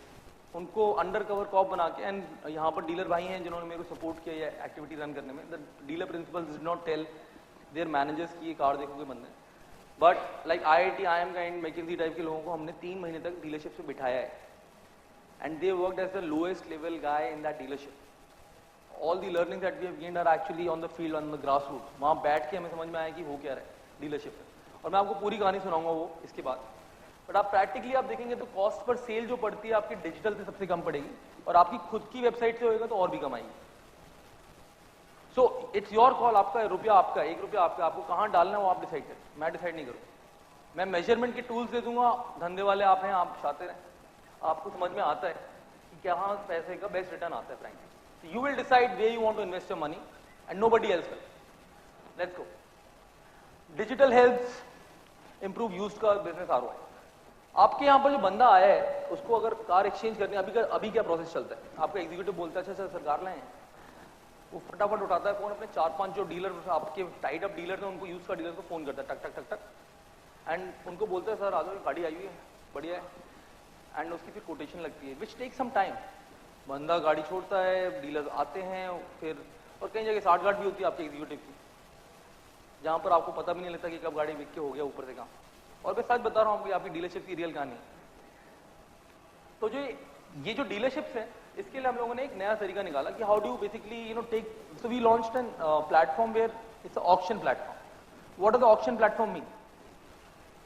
उनको under cover cop बना के, and यहाँ पर डीलर भाई हैं जिन्होंने मेरे को सपोर्ट किया ये एक्टिविटी रन करने में. The dealer principals did not tell their managers की ये कार देखोगे बंदे, but like IIT, IIM kind, McKinsey type के लोगों को हमने 3 महीने तक डीलरशिप से बिठाया है. And they worked as the lowest level guy in that dealership. All the learning that we have gained are actually on the field, on the grass root. वहाँ बैठ के हमें समझ में आया कि हो क्या रहा है डीलरशिप में. और मैं आपको पूरी कहानी सुनाऊंगा वो इसके बाद. बट आप प्रैक्टिकली आप देखेंगे तो कॉस्ट पर सेल जो पड़ती है आपकी डिजिटल से सबसे कम पड़ेगी, और आपकी खुद की वेबसाइट से होएगा तो और भी कम आएगी. So it's your call. आपका रुपया आपका, 1 रुपया आपका, आपको कहाँ डालना है वो आप डिसाइड करें. मैं डिसाइड नहीं करूँ. मैं मेजरमेंट के टूल्स दे दूंगा, धंधे वाले आप हैं, आप चाहते रहें, आपको समझ में आता है कि कहाँ पैसे का बेस्ट रिटर्न आता है frankly. So you will decide where you want to invest your money and nobody else will. Let's go. Digital helps improve used car business ROI. आपके यहाँ पर जो बंदा आया है उसको अगर कार एक्सचेंज करनी है, अभी क्या प्रोसेस चलता है. आपका एग्जीक्यूटिव बोलता है अच्छा सर सरकार लाए हैं, वो फटाफट उठाता है फोन, अपने 4-5 जो डीलर आपके टाइड अप डीलर थे उनको, यूज कार डीलर को फोन करता है टक टक टक टक, एंड उनको बोलता है सर आ जाओ गाड़ी आई हुई है बढ़िया है, एंड उसकी फिर कोटेशन लगती है विच टेक सम टाइम. बंदा गाड़ी छोड़ता है, डीलर आते हैं फिर, और कई जगह 60 गाड़ी भी होती है आपके एग्जीक्यूटिव की, जहां पर आपको पता भी नहीं लगता कि कब गाड़ी बिक के हो गया ऊपर से काम. और मैं सच बता रहा हूँ कि आपकी डीलरशिप की रियल कहानी. तो जो ये जो डीलरशिप्स है इसके लिए हम लोगों ने एक नया तरीका निकाला कि how do you basically you know take. So we launched an platform where it's auction platform. What does the auction platform mean?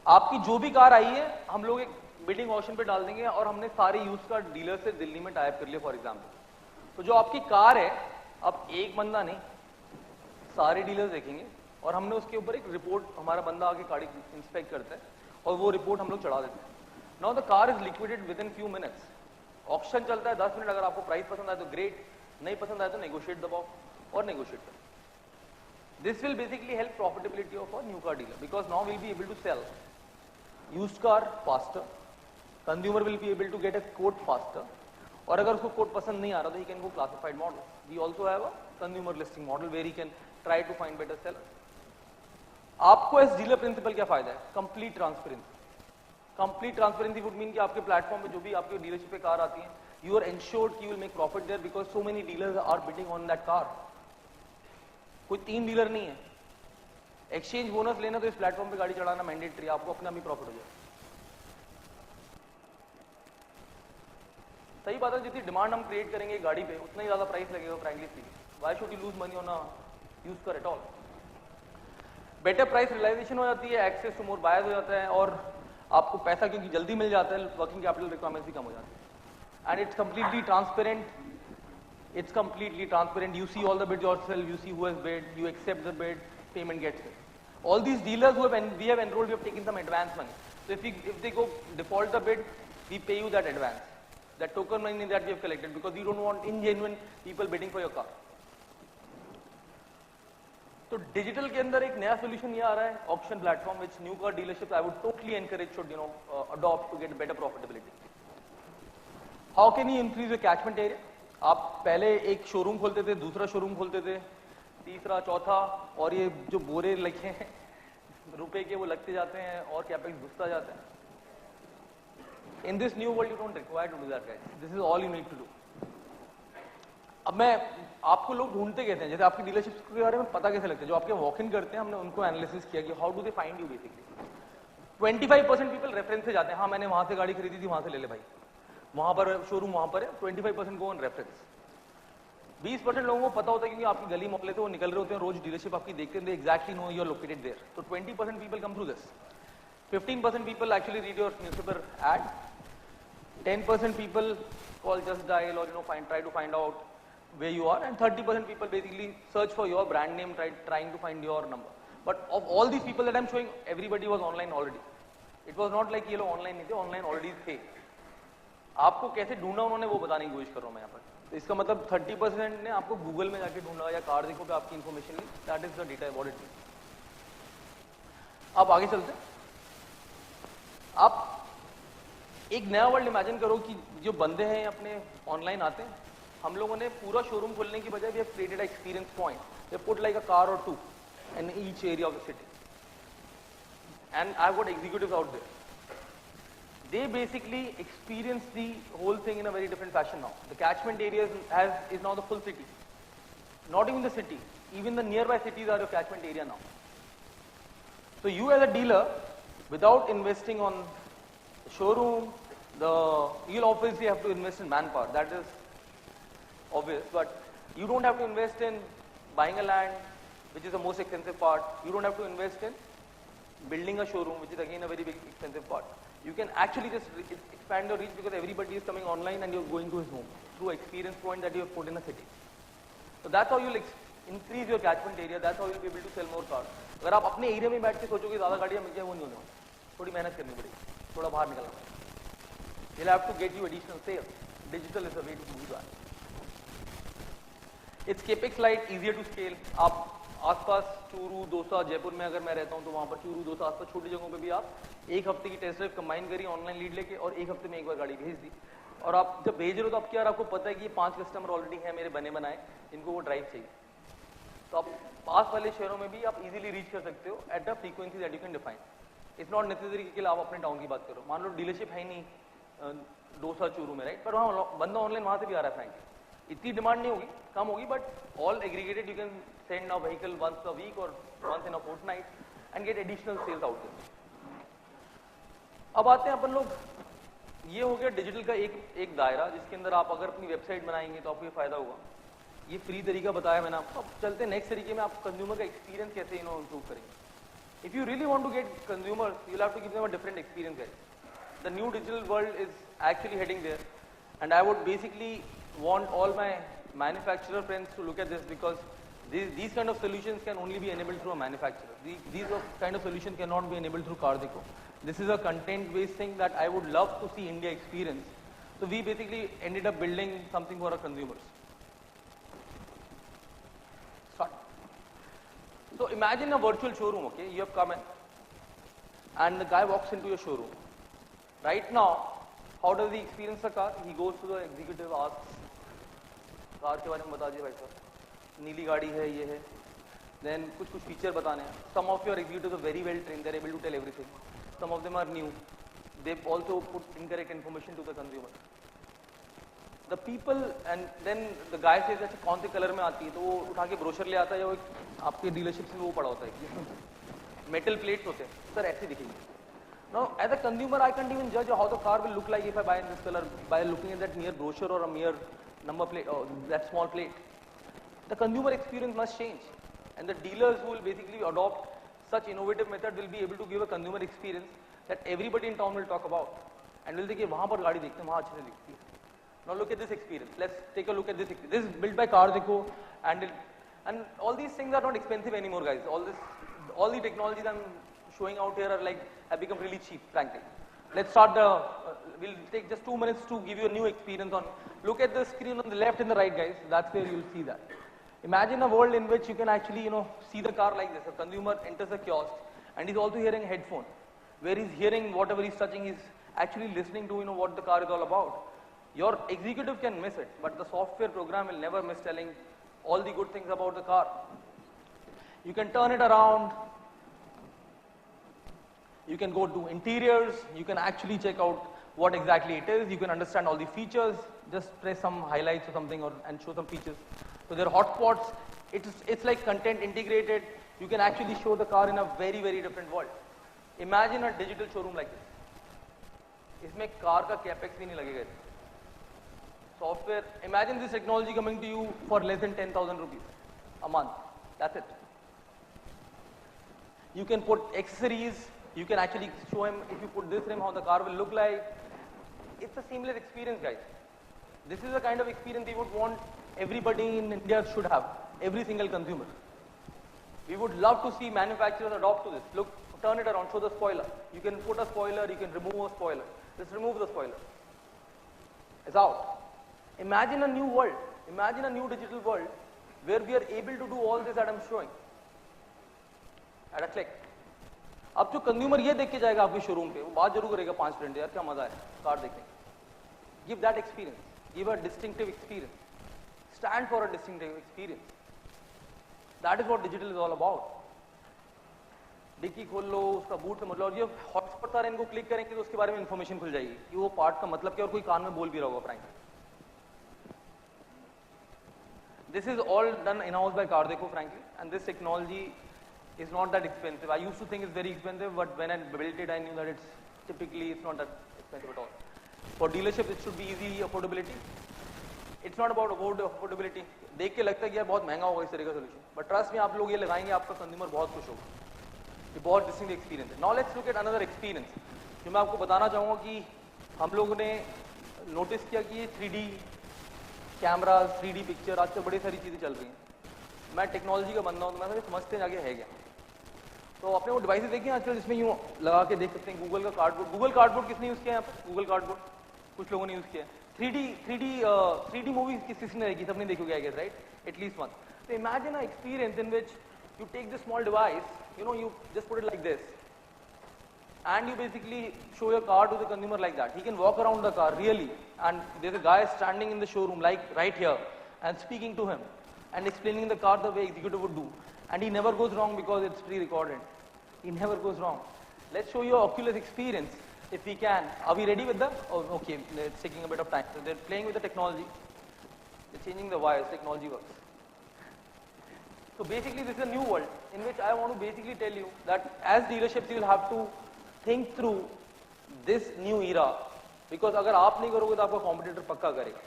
आपकी जो भी कार आई है हम लोग एक बिल्डिंग ऑक्शन पे डाल देंगे, और हमने सारे यूज कार डीलर से दिल्ली में टाइप कर लिया फॉर एग्जाम्पल. तो जो आपकी कार है अब एक बंदा नहीं सारे डीलर्स देखेंगे, और हमने उसके ऊपर एक रिपोर्ट, हमारा बंदा आके गाड़ी इंस्पेक्ट करता है और वो रिपोर्ट हम लोग चढ़ा देते हैं. Now the car is liquidated within few minutes. Auction चलता है 10 मिनट. अगर आपको प्राइस पसंद आए तो ग्रेट, नहीं पसंद आए तो नेगोशिएट दबाओ और नेगोशिएट करो. This will basically help profitability of a new car dealer, because now will be able to sell used car faster, consumer will be able to get a quote faster, और अगर उसको quote पसंद नहीं आ रहा तो he can go classified model. We also have a consumer listing model where he can try to find better seller. आपको as dealer principal क्या फायदा है? Complete transparency. Complete transparency would mean कि आपके प्लेटफॉर्म पे जो भी आपके डीलरशिप पे कार आती है यू आर एंश्योर्ड कि you will make profit there, because so many dealers are bidding on that car. कोई 3 डीलर नहीं है. एक्सचेंज बोनस लेना तो इस प्लेटफॉर्म पे गाड़ी चढ़ाना मैंडेटरी, आपको अपना भी प्रॉफिट हो जाए. सही बात है, जितनी डिमांड हम क्रिएट करेंगे गाड़ी पे उतना ही ज्यादा प्राइस लगेगा frankly speaking. Why should you lose money on a use car at all? Better price realisation हो जाती है, एक्सेस टू मोर बायर्स हो जाता है, और आपको पैसा क्योंकि जल्दी मिल जाता है, वर्किंग कैपिटल रिक्वायरमेंट्स भी कम हो जाती है. And it's completely transparent. It's completely transparent. You see all the bids yourself. You see who has bid. You accept the bid. Payment gets paid. All these dealers who we have enrolled, we have taken some advance money. So if they go default the bid, we pay you that advance, that token money that we have collected, because we don't want ingenuine people bidding for your car. तो digital के अंदर एक नया solution ये आ रहा है, auction platform, which new car dealership I would totally encourage should adopt to get better profitability. How can you increase your catchment area? आप पहले एक शोरूम खोलते थे, दूसरा शोरूम खोलते थे, तीसरा, चौथा, और ये जो बोरे लगे हैं रुपए के वो लगते जाते हैं और कैपेक्स घुसता जाता है. In this new world you don't require to do that guys. This is all you need to do. अब मैं आपको लोग ढूंढते कहते हैं, जैसे आपकी डीलरशिप के बारे में पता कैसे लगता है? जो आपके वॉक इन करते हैं हमने उनको एनालिसिस किया कि how do they find you. Basically 25% people reference से जाते हैं. हाँ मैंने वहां से गाड़ी खरीदी थी, वहां से ले ले भाई, वहां पर शोरूम वहां पर है. 25% गो ऑन रेफरेंस. 20% लोगों को पता होता है क्योंकि आपकी गली मोहल्ले से वो निकल रहे होते हैं, रोज डीलरशिप आपकी देखते हैं, exactly know you are located there. तो 20% people come through this. 15% people actually read your newspaper ad. 10% people call just dial और try to find out where you are, and 30% people basically search for your brand name, trying to find your number. But of all these people that I'm showing, everybody was online already. It was not like ये लोग online नहीं थे, online already थे. आपको कैसे ढूंढा उन्होंने वो बताने की कोशिश कर रहा हूं मैं यहाँ पर. तो इसका मतलब 30% ने आपको गूगल में जाके ढूंढा या कार देखो पे आपकी इन्फॉर्मेशन ली. That is the data about it. अब आगे चलते हैं। आप एक नया वर्ल्ड इमेजिन करो कि जो बंदे हैं अपने ऑनलाइन आते हैं, हम लोगों ने पूरा शोरूम खोलने की बजाय we have created experience point, we have put like a car or two in each area of the city, and I have got executives out there. They basically experience the whole thing in a very different fashion now. The catchment area is now the full city. Not even the city, even the nearby cities are your catchment area now. So you as a dealer, without investing on the showroom, you'll obviously have to invest in manpower. That is obvious, but you don't have to invest in buying a land, which is the most expensive part. You don't have to invest in building a showroom, which is again a very big expensive part. You can actually just expand your reach because everybody is coming online and you're going to his home through experience point that you have put in a city. So that's how you'll increase your catchment area. That's how you'll be able to sell more cars. अगर आप अपने area में बैठ के सोचोगे ज़्यादा गाड़ियाँ मिल जाए, वो नहीं होने वाला. थोड़ी मेहनत करनी पड़ेगी, थोड़ा बाहर निकलना पड़ेगा. You'll have to get you additional sales. Digital is the way to do that. It's capex light, easier to scale. आप आसपास चूरू, दौसा, जयपुर में अगर मैं रहता हूँ तो वहाँ पर चूरू, दौसा आसपास छोटी जगहों पे भी आप एक हफ्ते की टेस्ट ड्राइव कंबाइन करी ऑनलाइन लीड लेके और एक हफ्ते में एक बार गाड़ी भेज दी. और आप जब भेज रहे हो तो आप क्या, आपको पता है कि ये 5 कस्टमर ऑलरेडी हैं मेरे बने बनाए, इनको वो ड्राइव चाहिए. तो आप पास वाले शहरों में भी आप इजीली रीच कर सकते हो at the frequency that you can define. It's not necessary कि आप अपने टाउन की बात करो. मान लो डीलरशिप है ही नहीं दौसा चूरू में, राइट, पर वहाँ बंदा ऑनलाइन वहाँ से भी आ रहा है फ्रैंकली. इतनी डिमांड नहीं होगी, कम होगी, but all aggregated you can send a vehicle once a week or once in a fortnight and get additional sales out there. अब आते हैं अपन लोग, ये हो गया डिजिटल का एक दायरा जिसके अंदर आप अगर अपनी वेबसाइट बनाएंगे तो आपको ये फायदा होगा. ये फ्री तरीका बताया मैंने आपको. अब चलते हैं नेक्स्ट तरीके में, आप कंज्यूमर का एक्सपीरियंस कैसे इंप्रूव करेंगे. If you really want to get consumers, you will have to give them a different experience guys. The new digital world is actually heading there and I would basically want all my manufacturer friends to look at this because these kind of solutions can only be enabled through a manufacturer. These kind of solutions cannot be enabled through CarDeco. This is a content based thing that I would love to see India experience. So we basically ended up building something for our consumers. Start. So imagine a virtual showroom, okay? You have come in and the guy walks into your showroom. Right now, how does he experience the car? He goes to the executive, asks, car के बारे में बता दिए भाई साहब, नीली गाड़ी है, ये है, देन कुछ फीचर बताने हैं. Some of your executives are very well trained, they are able to tell everything. Some of them are new, they also put incorrect information to the consumer. The people and then the guy says अच्छा कौन से colour में आती है, तो वो उठा के ब्रोशर ले आता है, या वो आपके डीलरशिप में वो पड़ा होता है, मेटल प्लेट्स होते हैं सर, ऐसे दिखेंगे. Now, as a consumer, I can't even judge how the car will look like if I buy in this color by looking at that mere brochure or a mere number plate or that small plate. The consumer experience must change, and the dealers who will basically adopt such innovative method will be able to give a consumer experience that everybody in town will talk about, and will think कि वहाँ पर गाड़ी देखते हैं, वहाँ अच्छे से दिखती है. Now look at this experience. Let's take a look at this experience. This is built by CarDeco, and all these things are not expensive anymore, guys. All the technologies I'm showing out here are like have become really cheap, frankly. Let's start we'll take just 2 minutes to give you a new experience on. Look at the screen on the left and the right, guys. That's where you'll see that. Imagine a world in which you can actually, see the car like this. A consumer enters a kiosk and he's also hearing a headphone, where he's hearing whatever he's touching. He's actually listening to, what the car is all about. Your executive can miss it, but the software program will never miss telling all the good things about the car. You can turn it around. You can go to interiors, you can actually check out what exactly it is, you can understand all the features, just press some highlights or something and show some features. So there are hotspots, it's like content integrated, you can actually show the car in a very, very different world. Imagine a digital showroom like this. इसमें car का capex भी नहीं लगेगा. Software, imagine this technology coming to you for less than 10,000 rupees a month, that's it. You can put accessories. You can actually show him, if you put this rim, how the car will look like. It's a seamless experience, guys. This is the kind of experience we would want everybody in India should have, every single consumer. We would love to see manufacturers adopt to this. Look, turn it around, show the spoiler. You can put a spoiler, you can remove a spoiler. Just remove the spoiler. It's out. Imagine a new world. Imagine a new digital world where we are able to do all this that I'm showing at a click. अब जो consumer ये देख के जाएगा आपके showroom पे, वो बात जरूर करेगा 5 मिनट, यार क्या मजा है कार देखने। Give that experience, give a distinctive experience, stand for a distinctive experience. That is what digital is all about. डिक्की खोल लो, उसका बूट समझ लो, और ये हॉटस्पॉट सारे इनको क्लिक करेंगे तो उसके बारे में इन्फॉर्मेशन खुल जाएगी कि वो पार्ट का मतलब क्या, और कोई कान में बोल भी रहा होगा frankly. This is all done in-house by Car-Dekho, frankly, and this technology is not that expensive. I used to think it's very expensive, but when I built it, I knew that it's not that expensive at all. For dealerships, it should be easy affordability. It's not about affordability. देख के लगता है कि यार बहुत महंगा होगा इस तरह का सोल्यूशन, बट ट्रस्ट में आप लोग ये लगाएंगे, आपका कंज्यूमर बहुत खुश होगा। ये बहुत डिस्टिंक्ट एक्सपीरियंस है। Now let's look at another experience जो मैं आपको बताना चाहूँगा कि हम लोगों ने नोटिस किया कि ये 3D कैमरा, 3D पिक्चर, आजकल बड़ी सारी चीज़ें चल रही हैं। मैं टेक्नोलॉजी का बंदा हूँ तो मैं समझते हैं आगे है क्या। तो आपने वो डिवाइसेस देखी आजकल जिसमें यूँ लगा के देख सकते हैं, गूगल का कार्डबोर्ड। गूगल कार्डबोर्ड किसने यूज़ किया है यहाँ पर? गूगल कार्डबोर्ड कुछ लोगों ने यूज़ किया है। 3D मूवी किसने देखी? सबने देखी होगी I guess, right? At least one. तो imagine a experience in which you take this small device, you just put it like this, and you basically show your car to the consumer like that. He can walk around the car really, and there's a guy standing in the showroom like right here and speaking to him and explaining the car the way executive would do, and he never goes wrong because it's pre-recorded. He never goes wrong. Let's show you an Oculus experience if we can. Are we ready with that? Oh, okay, it's taking a bit of time. So they're playing with the technology, they're changing the wires, technology works. So basically this is a new world in which I want to basically tell you that as dealerships you will have to think through this new era, because अगर आप नहीं करोगे तो आपका competitor पक्का करेगा।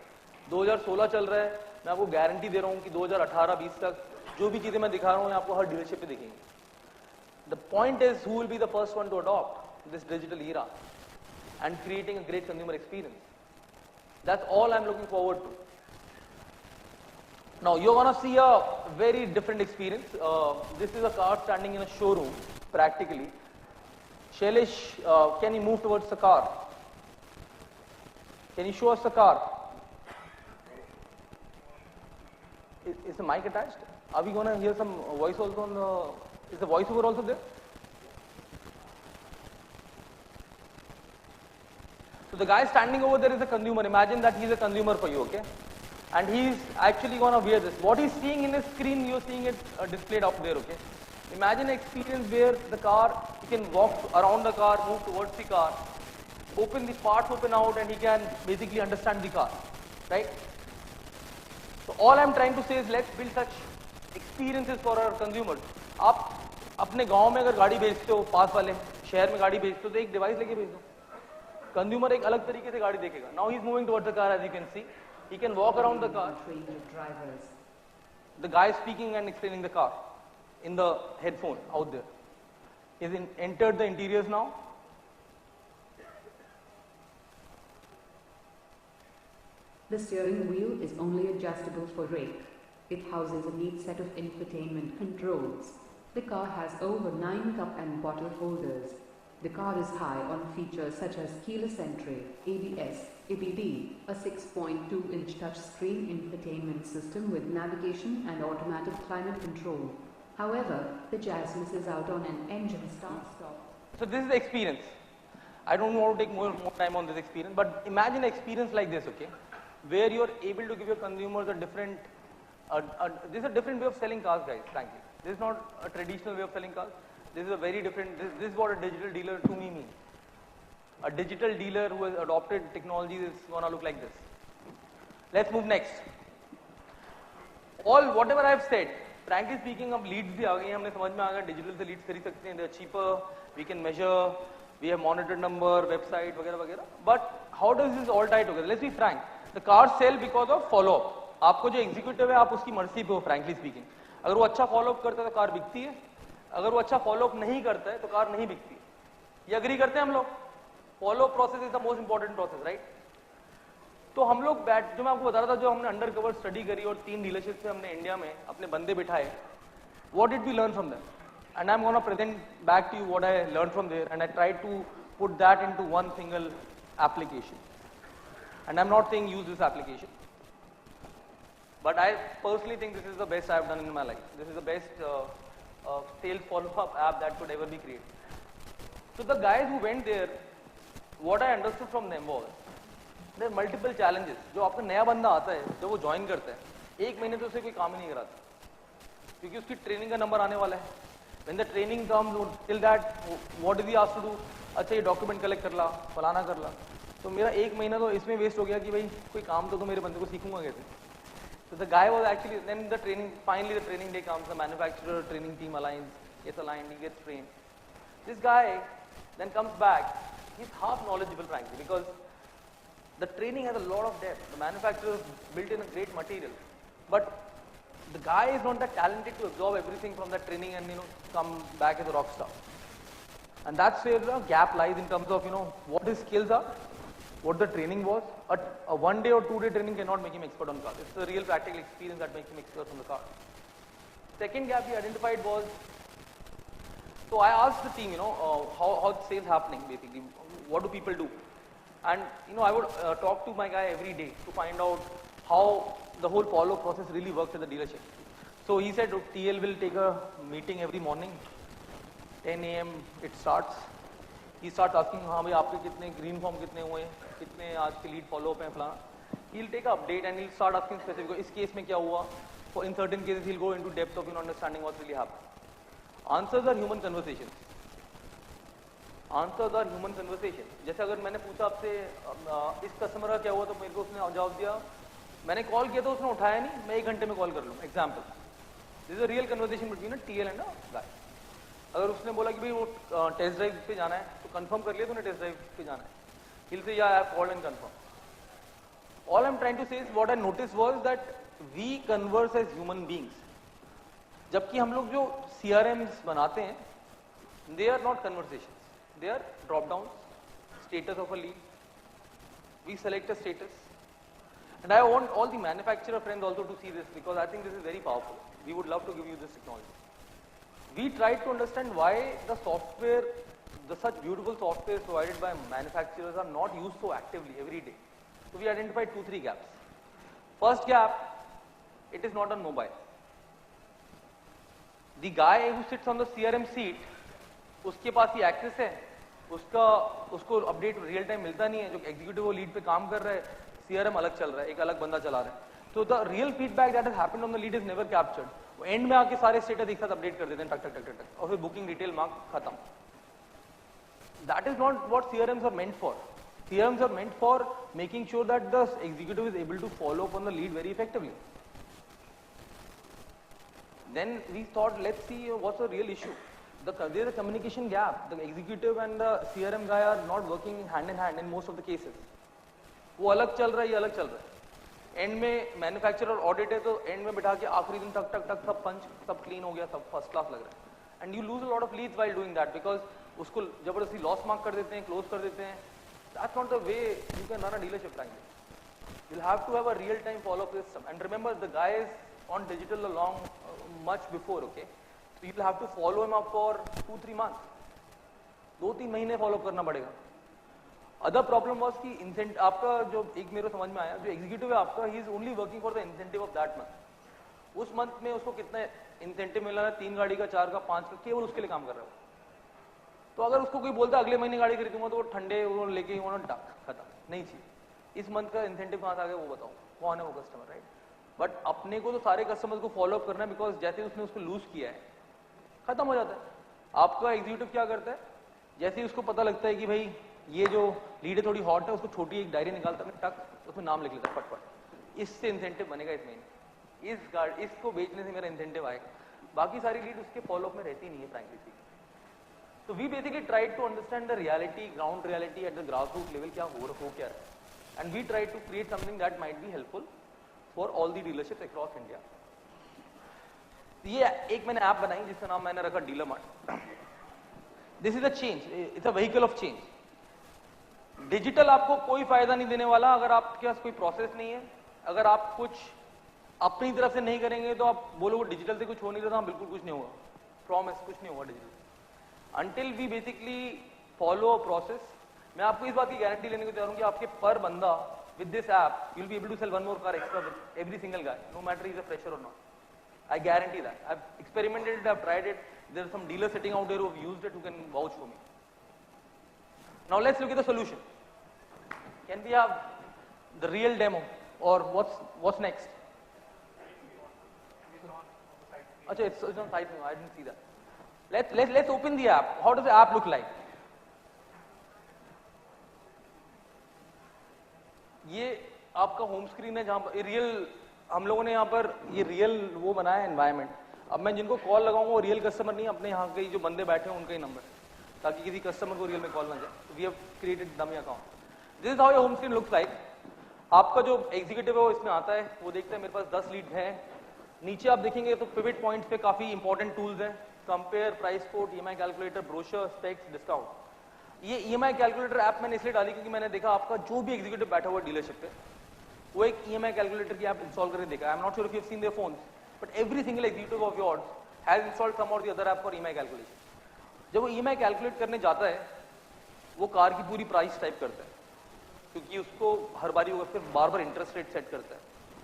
2016 चल रहा है, मैं आपको गारंटी दे रहा हूँ कि 2018-20 तक जो भी चीजें मैं दिखा रहा हूँ आपको हर डीलरशिप पे दिखेंगी। The point is who will be the first one to adopt this digital era and creating a great consumer experience. That's all I'm looking forward to. Now you're gonna see a very different experience. This is a car standing in a showroom, practically. Shailesh, can you move towards the car? Can you show us the car? Is the mic attached? Are we gonna hear some voice also on the? Is the voiceover also there? So the guy standing over there is a consumer. Imagine that he's a consumer for you, okay? And he's actually gonna wear this. What he's seeing in his screen, you're seeing it displayed up there, okay? Imagine an experience where the car, he can walk around the car, move towards the car, open the parts open out, and he can basically understand the car, right? So all I'm trying to say is let's build such experiences for our consumers. आप अपने गांव में अगर गाड़ी बेचते हो, पास वाले शहर में गाड़ी बेचते हो तो एक डिवाइस लेके भेज दो, कंज्यूमर एक अलग तरीके से गाड़ी देखेगा. Now he is moving towards the car, as you can see. He can walk around the car. The guy is speaking and explaining the car in the headphone out there. He's entered the interiors now. The steering wheel is only adjustable for rake. It houses a neat set of infotainment controls. The car has over 9 cup and bottle holders. The car is high on features such as keyless entry, ABS, ABD, a 6.2-inch touchscreen infotainment system with navigation and automatic climate control. However, the Jazz misses out on an engine start-stop. So this is the experience. I don't want to take more time on this experience, but imagine an experience like this, okay, where you're able to give your consumers a different, this is a different way of selling cars, guys, frankly. This is not a traditional way of selling cars. This is a very different, this is what a digital dealer to me means. A digital dealer who has adopted technology is going to look like this. Let's move next. All, whatever I have said, frankly speaking, अब leads भी आ गई हैं, हमने समझ में आ गया digital से leads खरीद सकते हैं, they are cheaper, we can measure, we have monitored number, website वगैरह वगैरह. But how does this all tie together? Let's be frank. The cars sell because of follow-up. आपको जो executive है, आप उसकी मर्जी पे हो, frankly speaking. अगर वो अच्छा follow-up करता है तो कार बिकती है. अगर वो अच्छा follow-up नहीं करता है तो कार नहीं बिकती. ये agree करते हैं हम लोग? Follow-up process is the most important process, right? तो हम लोग जो मैं आपको बता रहा था, जो हमने अंडर कवर स्टडी करी और 3 डीलरशिप पे हमने इंडिया में अपने बंदे बिठाए, what did we learn from them? And I'm going to present back to you what I learned from there, and I tried to put that into one single application. And I'm not saying use this application, but I personally think this is the best I've done in my life. This is the best sales follow-up app that could ever be created. So the guys who went there, what I understood from them was there are multiple challenges. जो आपका नया बंदा आता है, जब वो join करता है, एक महीने तो उसे कोई काम ही नहीं कराता, क्योंकि उसकी ट्रेनिंग का नंबर आने वाला है. When the training comes, till that, what is he asked to do? अच्छा ये डॉक्यूमेंट कलेक्ट कर ला, फलाना कर ला. तो मेरा एक महीना तो इसमें वेस्ट हो गया कि भाई कोई काम तो मेरे बंदे को सीखूंगा कैसे. So the guy was actually, then the training, finally the training day comes, the manufacturer training team aligns, gets aligned, he gets trained. This guy then comes back, he's half knowledgeable frankly, because the training has a lot of depth. The manufacturer built in a great material, but the guy is not that talented to absorb everything from that training and come back as a rock star. And that's where the gap lies in terms of what his skills are, what the training was. A 1 day or 2 day training cannot make him expert on cars. It's the real practical experience that makes him expert on the car. Second gap he identified was, so I asked the team, how sales happening basically, what do people do? And I would talk to my guy every day to find out how the whole follow process really works at the dealership. So he said, TL will take a meeting every morning, 10 a.m. it starts. He starts asking, हाँ भाई आपके कितने green form कितने हुए, कितने आज के lead follow up हैं फलाना. He'll take an update and he'll start asking specific. इस case में क्या हुआ? For in certain cases he'll go into depth of understanding what's really happened. Answers are human conversations. Answers are human conversation. जैसे अगर मैंने पूछा आपसे इस कस्टमर का क्या हुआ तो मेरे को उसने जवाब दिया, मैंने कॉल किया तो उसने उठाया नहीं, मैं 1 घंटे में कॉल कर लूँ. Example, this is a real conversation between TL and guy. अगर उसने बोला कि भाई वो टेस्ट ड्राइव पे जाना है तो कंफर्म कर लिया तो टेस्ट ड्राइव पे जाना है. He'll say, yeah, I have called and confirmed. All I'm trying to say is what I noticed was that we converse as human beings. जबकि हम लोग जो CRMs बनाते हैं, they are not conversations. They are drop downs, status of a lead. We select a status. And I want all the manufacturer friends also to see this, because I think this is very powerful. We would love to give you this technology. We tried to understand why the software, the such beautiful software provided by manufacturers are not used so actively every day. So we identified 2-3 gaps. First gap, it is not on mobile. The guy who sits on the CRM seat, उसके पास ही access है, उसको update real time मिलता नहीं है. जो executive वो lead पे काम कर रहा है, CRM अलग चल रहा है, एक अलग बंदा चला रहा है. तो the real feedback that has happened on the lead is never captured. वो एंड में आके सारे स्टेटस एक साथ अपडेट कर देते हैं, टक टक टक टक, और फिर बुकिंग डिटेल मार्क खत्म. That is not what CRMs are meant for. CRMs are meant for making sure that the executive is able to follow up on the lead very effectively. Then we thought, let's see what's the real issue. There is a communication gap. The executive and the CRM guy are not working hand in hand in most of the cases. वो अलग चल रहा है, ये अलग चल रहा है. एंड में मैन्युफैक्चरर ऑडिट है तो एंड में बिठा के आखिरी दिन टक टक टक सब पंच, सब क्लीन हो गया, सब फर्स्ट क्लास लग रहा है. And you lose a lot of leads while doing that, because उसको जबरदस्ती लॉस मार्क कर देते हैं, क्लोज कर देते हैं. That's not the way you can run a dealership, frankly. You'll have to have a real-time follow-up system. And remember, the guy is on digital much before, okay? So you'll have to follow him up for 2-3 months. 2-3 महीने follow up करना पड़ेगा. Other problem was कि incentive, आपका जो एक मेरे समझ में आया, जो executive है आपका, he is only working for the incentive of that month. उस month में उसको कितना incentive मिला है, 3 गाड़ी का, 4 का, 5 का, केवल उसके लिए काम कर रहा है. तो अगर उसको कोई बोलता अगले महीने गाड़ी खरीदूंगा तो वो ठंडे वो लेके खत्म नहीं चाहिए. इस मंथ का इंसेंटिव कहाँ से आ गया वो बताओ, कौन है वो कस्टमर, राइट? बट अपने को तो सारे कस्टमर्स को फॉलो अप करना है, बिकॉज जैसे उसने उसको लूज किया है खत्म हो जाता है. आपका एग्जीक्यूटिव क्या करता है, जैसे ही उसको पता लगता है कि भाई ये जो लीड है थोड़ी हॉट है, उसको छोटी एक डायरी निकालता है, टक उसमें नाम लिख लेता है फटफट, इससे इंसेंटिव बनेगा इस महीने, इसको बेचने से मेरा इंसेंटिव आएगा. बाकी सारी लीड उसके फॉलोअप में रहती नहीं है frankly speaking. So we basically tried to understand the reality, ground reality at the grassroots level, क्या हो क्या रहा है, and we tried to create something that might be helpful for all the dealerships across India. ये एक मैंने app बनाई जिसका नाम मैंने रखा dealer mart. This is a change, it's a vehicle of change. Digital आपको कोई फायदा नहीं देने वाला अगर आपके पास कोई प्रोसेस नहीं है. अगर आप कुछ अपनी तरफ से नहीं करेंगे तो आप बोलोगे डिजिटल से कुछ हो नहीं रहा, बिल्कुल कुछ नहीं होगा, प्रॉमिस कुछ नहीं होगा digital. Until we basically follow a process, मैं आपको इस बात की गारंटी लेने को चाह रहा हूँ कि आपके पर बंदा with this app you'll be able to sell 1 more car extra with every single guy, no matter he's a fresher or not. I guarantee that. I've experimented it, I've tried it. There are some dealers sitting out there who have used it who can vouch for me. Now let's look at the solution. Can we have the real demo, or what's next? Achha, it's on site now. I didn't see that. Let's open the app. How does the app look like? ये आपका home screen है जहां पर real हम लोगों ने यहाँ पर ये रियल वो बनाया है एनवायरनमेंट. अब मैं जिनको कॉल लगाऊंगा वो रियल कस्टमर नहीं, अपने यहाँ के जो बंदे बैठे हैं उनका ही नंबर, ताकि किसी कस्टमर को रियल में कॉल ना जाए. We have created dummy account. This is how your home screen looks like. आपका जो एग्जीक्यूटिव है वो इसमें आता है, वो देखता है मेरे पास 10 लीड हैं. नीचे आप देखेंगे तो पिवट पॉइंट्स पे काफी इंपॉर्टेंट टूल्स हैं. Compare, price quote, EMI calculator, brochure, specs, discount. ये ईएमआई कैलकुलेटर ऐप मैंने इसलिए डाली क्योंकि मैंने देखा आपका जो भी एग्जीक्यूटिव बैठा हुआ डीलरशिप पे वो एक ईएमआई कैलकुलेटर की ऐप इंस्टॉल करके देखा. I am not sure if you have seen their phones, but every single executive of yours has installed some or the other app for EMI calculation. जब वो EMI calculate करने जाता है वो car की पूरी प्राइस टाइप करता है, क्योंकि उसको हर बारी वो फिर बार बार इंटरेस्ट रेट सेट करता है.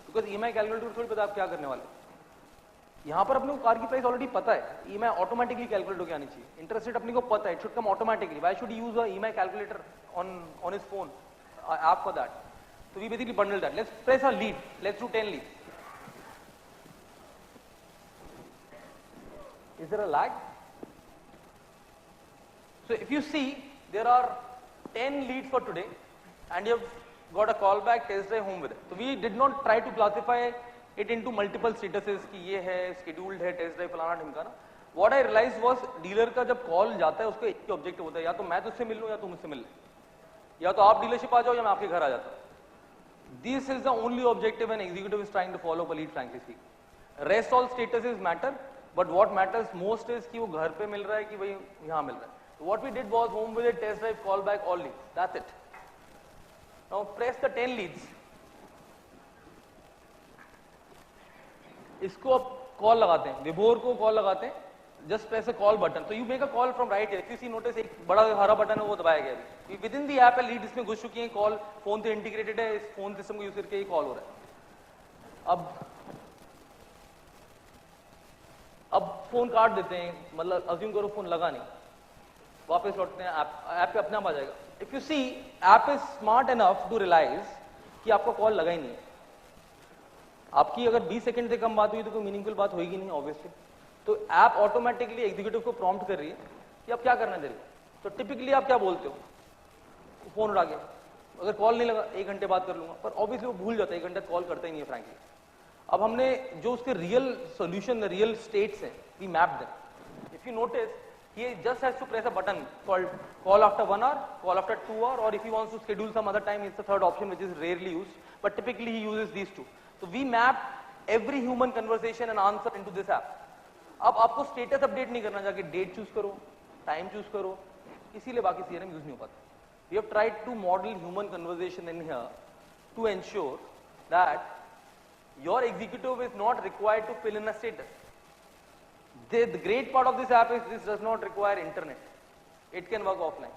बिकॉज ईएमआई कैलकुलेटर थोड़ी पता आप क्या करने वाले. यहाँ पर अपने को कार की प्राइस ऑलरेडी पता है, ईएमआई ऑटोमेटिकली कैलकुलेट होकर आनी चाहिए. इंटरेस्ट रेट अपने को पता है, it should come automatically. Why should use a EMI calculator on his phone app for that? So we basically bundle that. Let's press a lead. Let's do 10 leads. Is there a lag? So if you see, there are 10 leads for today, and you have got a call back, test drive, home with it. So we did not try to classify it into multiple statuses कि ये है, scheduled है, test drive फलाना ढिमकाना. What I realized was dealer का जब call जाता है उसका एक ही ऑब्जेक्टिव होता है, या तो मैं तुझसे मिल लूं या तू मुझसे मिल ले, या तो आप डीलरशिप आ जाओ या मैं आपके घर आ जाता हूं. This is the only objective an executive is trying to follow up a lead, frankly speaking. Rest all statuses matter, but what matters most is कि वो घर पे मिल रहा है कि भाई यहाँ मिल रहा है. So what we did was home visit, test drive, call back, all leads. That's it. Now press the 10 leads. इसको अब कॉल लगाते हैं, विभोर को कॉल लगाते हैं. Just press a call button. So you make a call from right here. If you see, notice एक बड़ा हरा बटन है वो दबाया गया है. Within the app लीड इसमें घुस चुकी है, कॉल फोन से इंटीग्रेटेड है, इस फोन सिस्टम को यूज करके ही कॉल हो रहा है. अब फोन काट देते हैं, मतलब अज्यूम करो फोन लगा नहीं, वापस लौटते हैं ऐप पे अपने आप आ जाएगा. If you see, app is smart enough to realise कि आपका कॉल लगा ही नहीं है. आपकी अगर 20 सेकंड से कम बात हुई तो कोई मीनिंगफुल बात होगी नहीं ऑब्वियसली. तो ऐप ऑटोमेटिकली एग्जीक्यूटिव को प्रॉम्प्ट कर रही है कि आप क्या करना दे रही है. तो टिपिकली आप क्या बोलते हो, फोन उठा गया, अगर कॉल नहीं लगा 1 घंटे बात कर लूंगा, पर ऑब्वियसली वो भूल जाता है, 1 घंटे कॉल करता ही नहीं है फ्रैंकली. अब हमने जो उसके रियल सोल्यूशन, रियल स्टेट्स हैं, we map them. If you notice, he just has to press a button called call after 1 hour, call after 2 hour, or if he wants to schedule some other time, it's the third option which is rarely used, but typically he uses these two. So we map every human conversation and answer into this app. अब आपको status update नहीं करना, जाके date choose करो, time choose करो, इसीलिए बाकी CRM use नहीं हो पाता. We have tried to model human conversation in here to ensure that your executive is not required to fill in a status. The great part of this app is this does not require internet. It can work offline.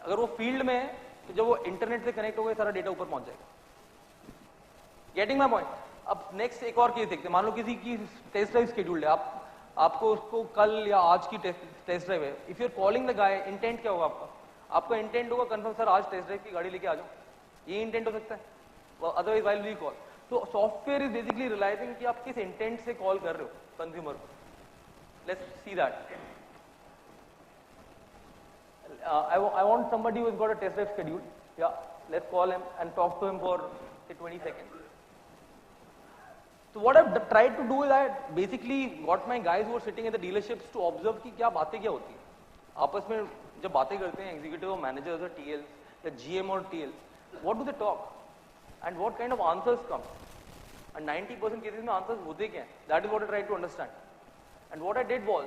अगर वो field में है तो जब वो internet से connect हो गए सारा डेटा ऊपर पहुंच जाएगा. Getting my point. अब नेक्स्ट एक और केस देखते हैं. मान लो किसी की टेस्ट ड्राइव शेड्यूल्ड है, आपको उसको कल या आज की टेस्ट ड्राइव है. If you are calling the guy, intent क्या होगा आपका इंटेंट होगा कंफर्म सर आज टेस्ट ड्राइव की गाड़ी लेके आ जाओ, ये इंटेंट हो सकता है. Otherwise while we call. तो सॉफ्टवेयर इज बेसिकली रियलाइजिंग कि आप किस इंटेंट से कॉल कर रहे हो कंज्यूमर को. Let's see that. I want somebody who has got a test drive scheduled. Yeah, let's call him and talk to him for say 20 seconds. So what I've tried to do is I basically got my guys who are sitting at the dealerships to observe कि क्या बातें क्या होती है आपस में जब बातें करते हैं एग्जीक्यूटिव और मैनेजर्स और टीएल्स या जीएम और TLs. What do they talk and what kind of answers come? And 90% cases में answers होते क्या हैं? That is what I tried to understand. And what I did was,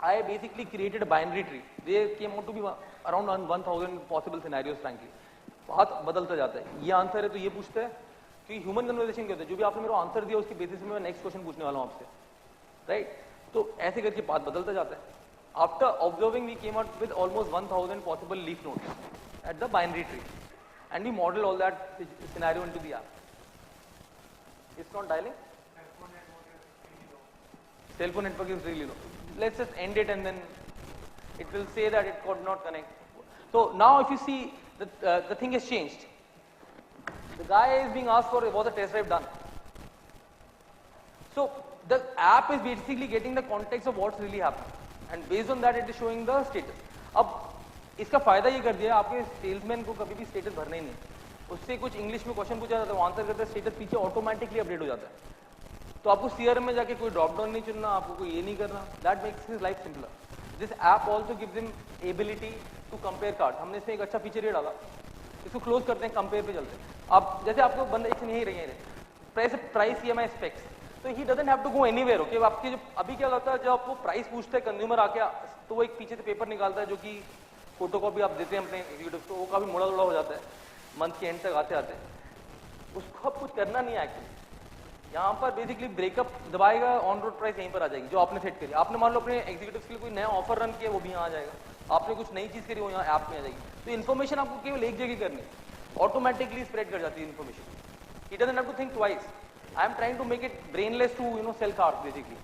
I basically created a binary tree. They came out to be around 1000 possible scenarios, frankly. बहुत बदलता जाता है. ये answer है तो ये पूछते हैं कि ह्यूमन कन्वर्सेशन क्या होता है. जो भी आपने मेरे को आंसर दिया उसकी बेसिस में मैं नेक्स्ट क्वेश्चन पूछने वाला हूँ आपसे, राइट. तो ऐसे करके बात बदलता जाता है. After observing we came out with almost 1000 possible leaf nodes at the binary tree and we model all that scenario into the app. It's not dialling. Cell phone network is really low. Let's just end it and then it will say that it could not connect. So now if you see the thing has changed. The guy is being asked for was a test drive done. So the app is basically getting the context of what's really happening, and based on that it is showing the status. अब इसका फायदा ये कर दिया आपके salesman को कभी भी स्टेटस भरना ही नहीं, उससे कुछ इंग्लिश में क्वेश्चन पूछा जाता है, वो आंसर करता है, स्टेटस पीछे ऑटोमेटिकली अपडेट हो जाता है. तो आपको सीआरएम में जाके कोई ड्रॉप डाउन नहीं चुनना, आपको कोई ये नहीं करना. That makes his life simpler. This app also gives him ability to compare card. हमने इसमें एक अच्छा फीचर ये डाला, इसको क्लोज करते हैं, कंपेयर पे चलते हैं. आप जैसे आपको बंदा एक नहीं रही है प्राइस EMI स्पेक्स, तो he doesn't have to go anywhere. Okay, आपके जो अभी क्या होता है जब आपको प्राइस पूछते हैं कंज्यूमर आके, तो वो एक पीछे से पेपर निकालता है जो कि फोटोकॉपी आप देते हैं अपने एग्जीक्यूटिव को, वो काफी मुड़ा उड़ा हो जाता है मंथ के एंड तक आते आते. उसको अब कुछ करना नहीं है एक्चुअली. यहाँ पर बेसिकली ब्रेकअप दबाएगा, ऑन रोड प्राइस यहीं पर आ जाएगी जो आपने सेट करी. आपने मान लो अपने एग्जीक्यूटिव के लिए कोई नया ऑफर रन किया, वो भी यहाँ आ जाएगा. आपने कुछ नई चीज करी, वो यहाँ ऐप में आ जाएगी. तो इन्फॉर्मेशन आपको केवल एक जगह करनी, ऑटोमेटिकली स्प्रेड कर जाती है information. He doesn't have to think twice. I am trying to make it brainless to sell cars basically.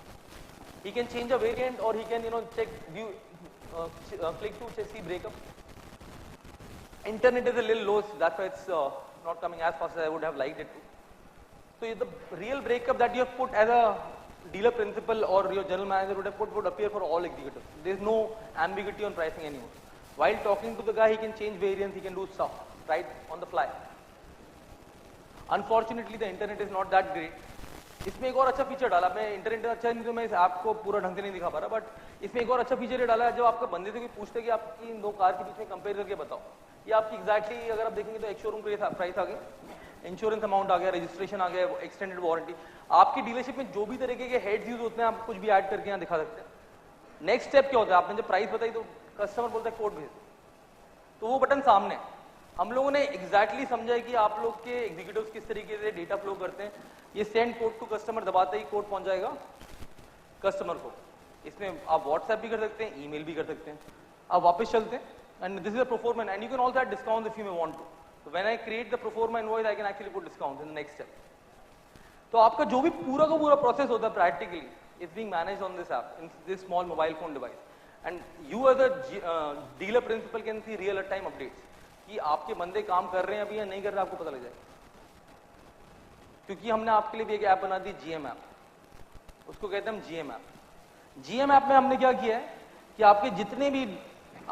He can change a variant, or he can check view, click to see breakup. Internet is a little low, that's why it's not coming as fast as I would have liked it to. So the real breakup that you have put as a dealer principal or your general manager would have put would appear for all executives. There is no ambiguity on pricing anymore. While talking to the guy, he can change variants, he can do stuff right on the fly. Unfortunately, the internet is not that great. इसमें एक और अच्छा feature डाला. मैं internet अच्छा नहीं तो मैं इस ऐप को पूरा ढंग से नहीं दिखा पा रहा, बट इसमें एक और अच्छा फीचर ये डाला है, जब आपका बंदे से कोई पूछते कि आपकी इन दो कार के बीच में कंपेयर करके बताओ, ये आपकी एग्जैक्टली अगर आप देखेंगे तो एक शोरूम प्राइस आ गया, इंश्योरेंस अमाउंट आ गया, रजिस्ट्रेशन आ गया, एक्सटेंडेड वारंटी. आपकी डीलरशिप में जो भी तरीके के हेड्स यूज होते हैं आप कुछ भी ऐड करके यहाँ दिखा सकते हैं. नेक्स्ट स्टेप क्या होता है, आपने जब प्राइस बताई तो कस्टमर बोलता है कोड भेज, तो वो बटन सामने. हम लोगों ने एग्जैक्टली समझा है कि आप लोग के एग्जीक्यूटिव्स किस तरीके से डेटा फ्लो करते हैं. ये सेंड कोड टू कस्टमर दबाते ही कोड पहुंच जाएगा कस्टमर को. इसमें आप व्हाट्सएप भी कर सकते हैं, ईमेल भी कर सकते हैं. आप वापस चलते हैं, and this is a proforma, and you can also add discount if you may want to. So when I create the proforma invoice, I can actually put discounts in the next step. तो आपका जो भी पूरा का पूरा process होता है practically, it's being managed on this app, in this small mobile phone device. And you as a dealer principal can see real time updates कि आपके बंदे काम कर रहे हैं अभी या नहीं कर रहे, आपको पता लग जाएगा. क्योंकि हमने आपके लिए भी एक ऐप बना दी, GM ऐप, उसको कहते हैं हम GM ऐप. GM ऐप में हमने क्या किया है कि आपके जितने भी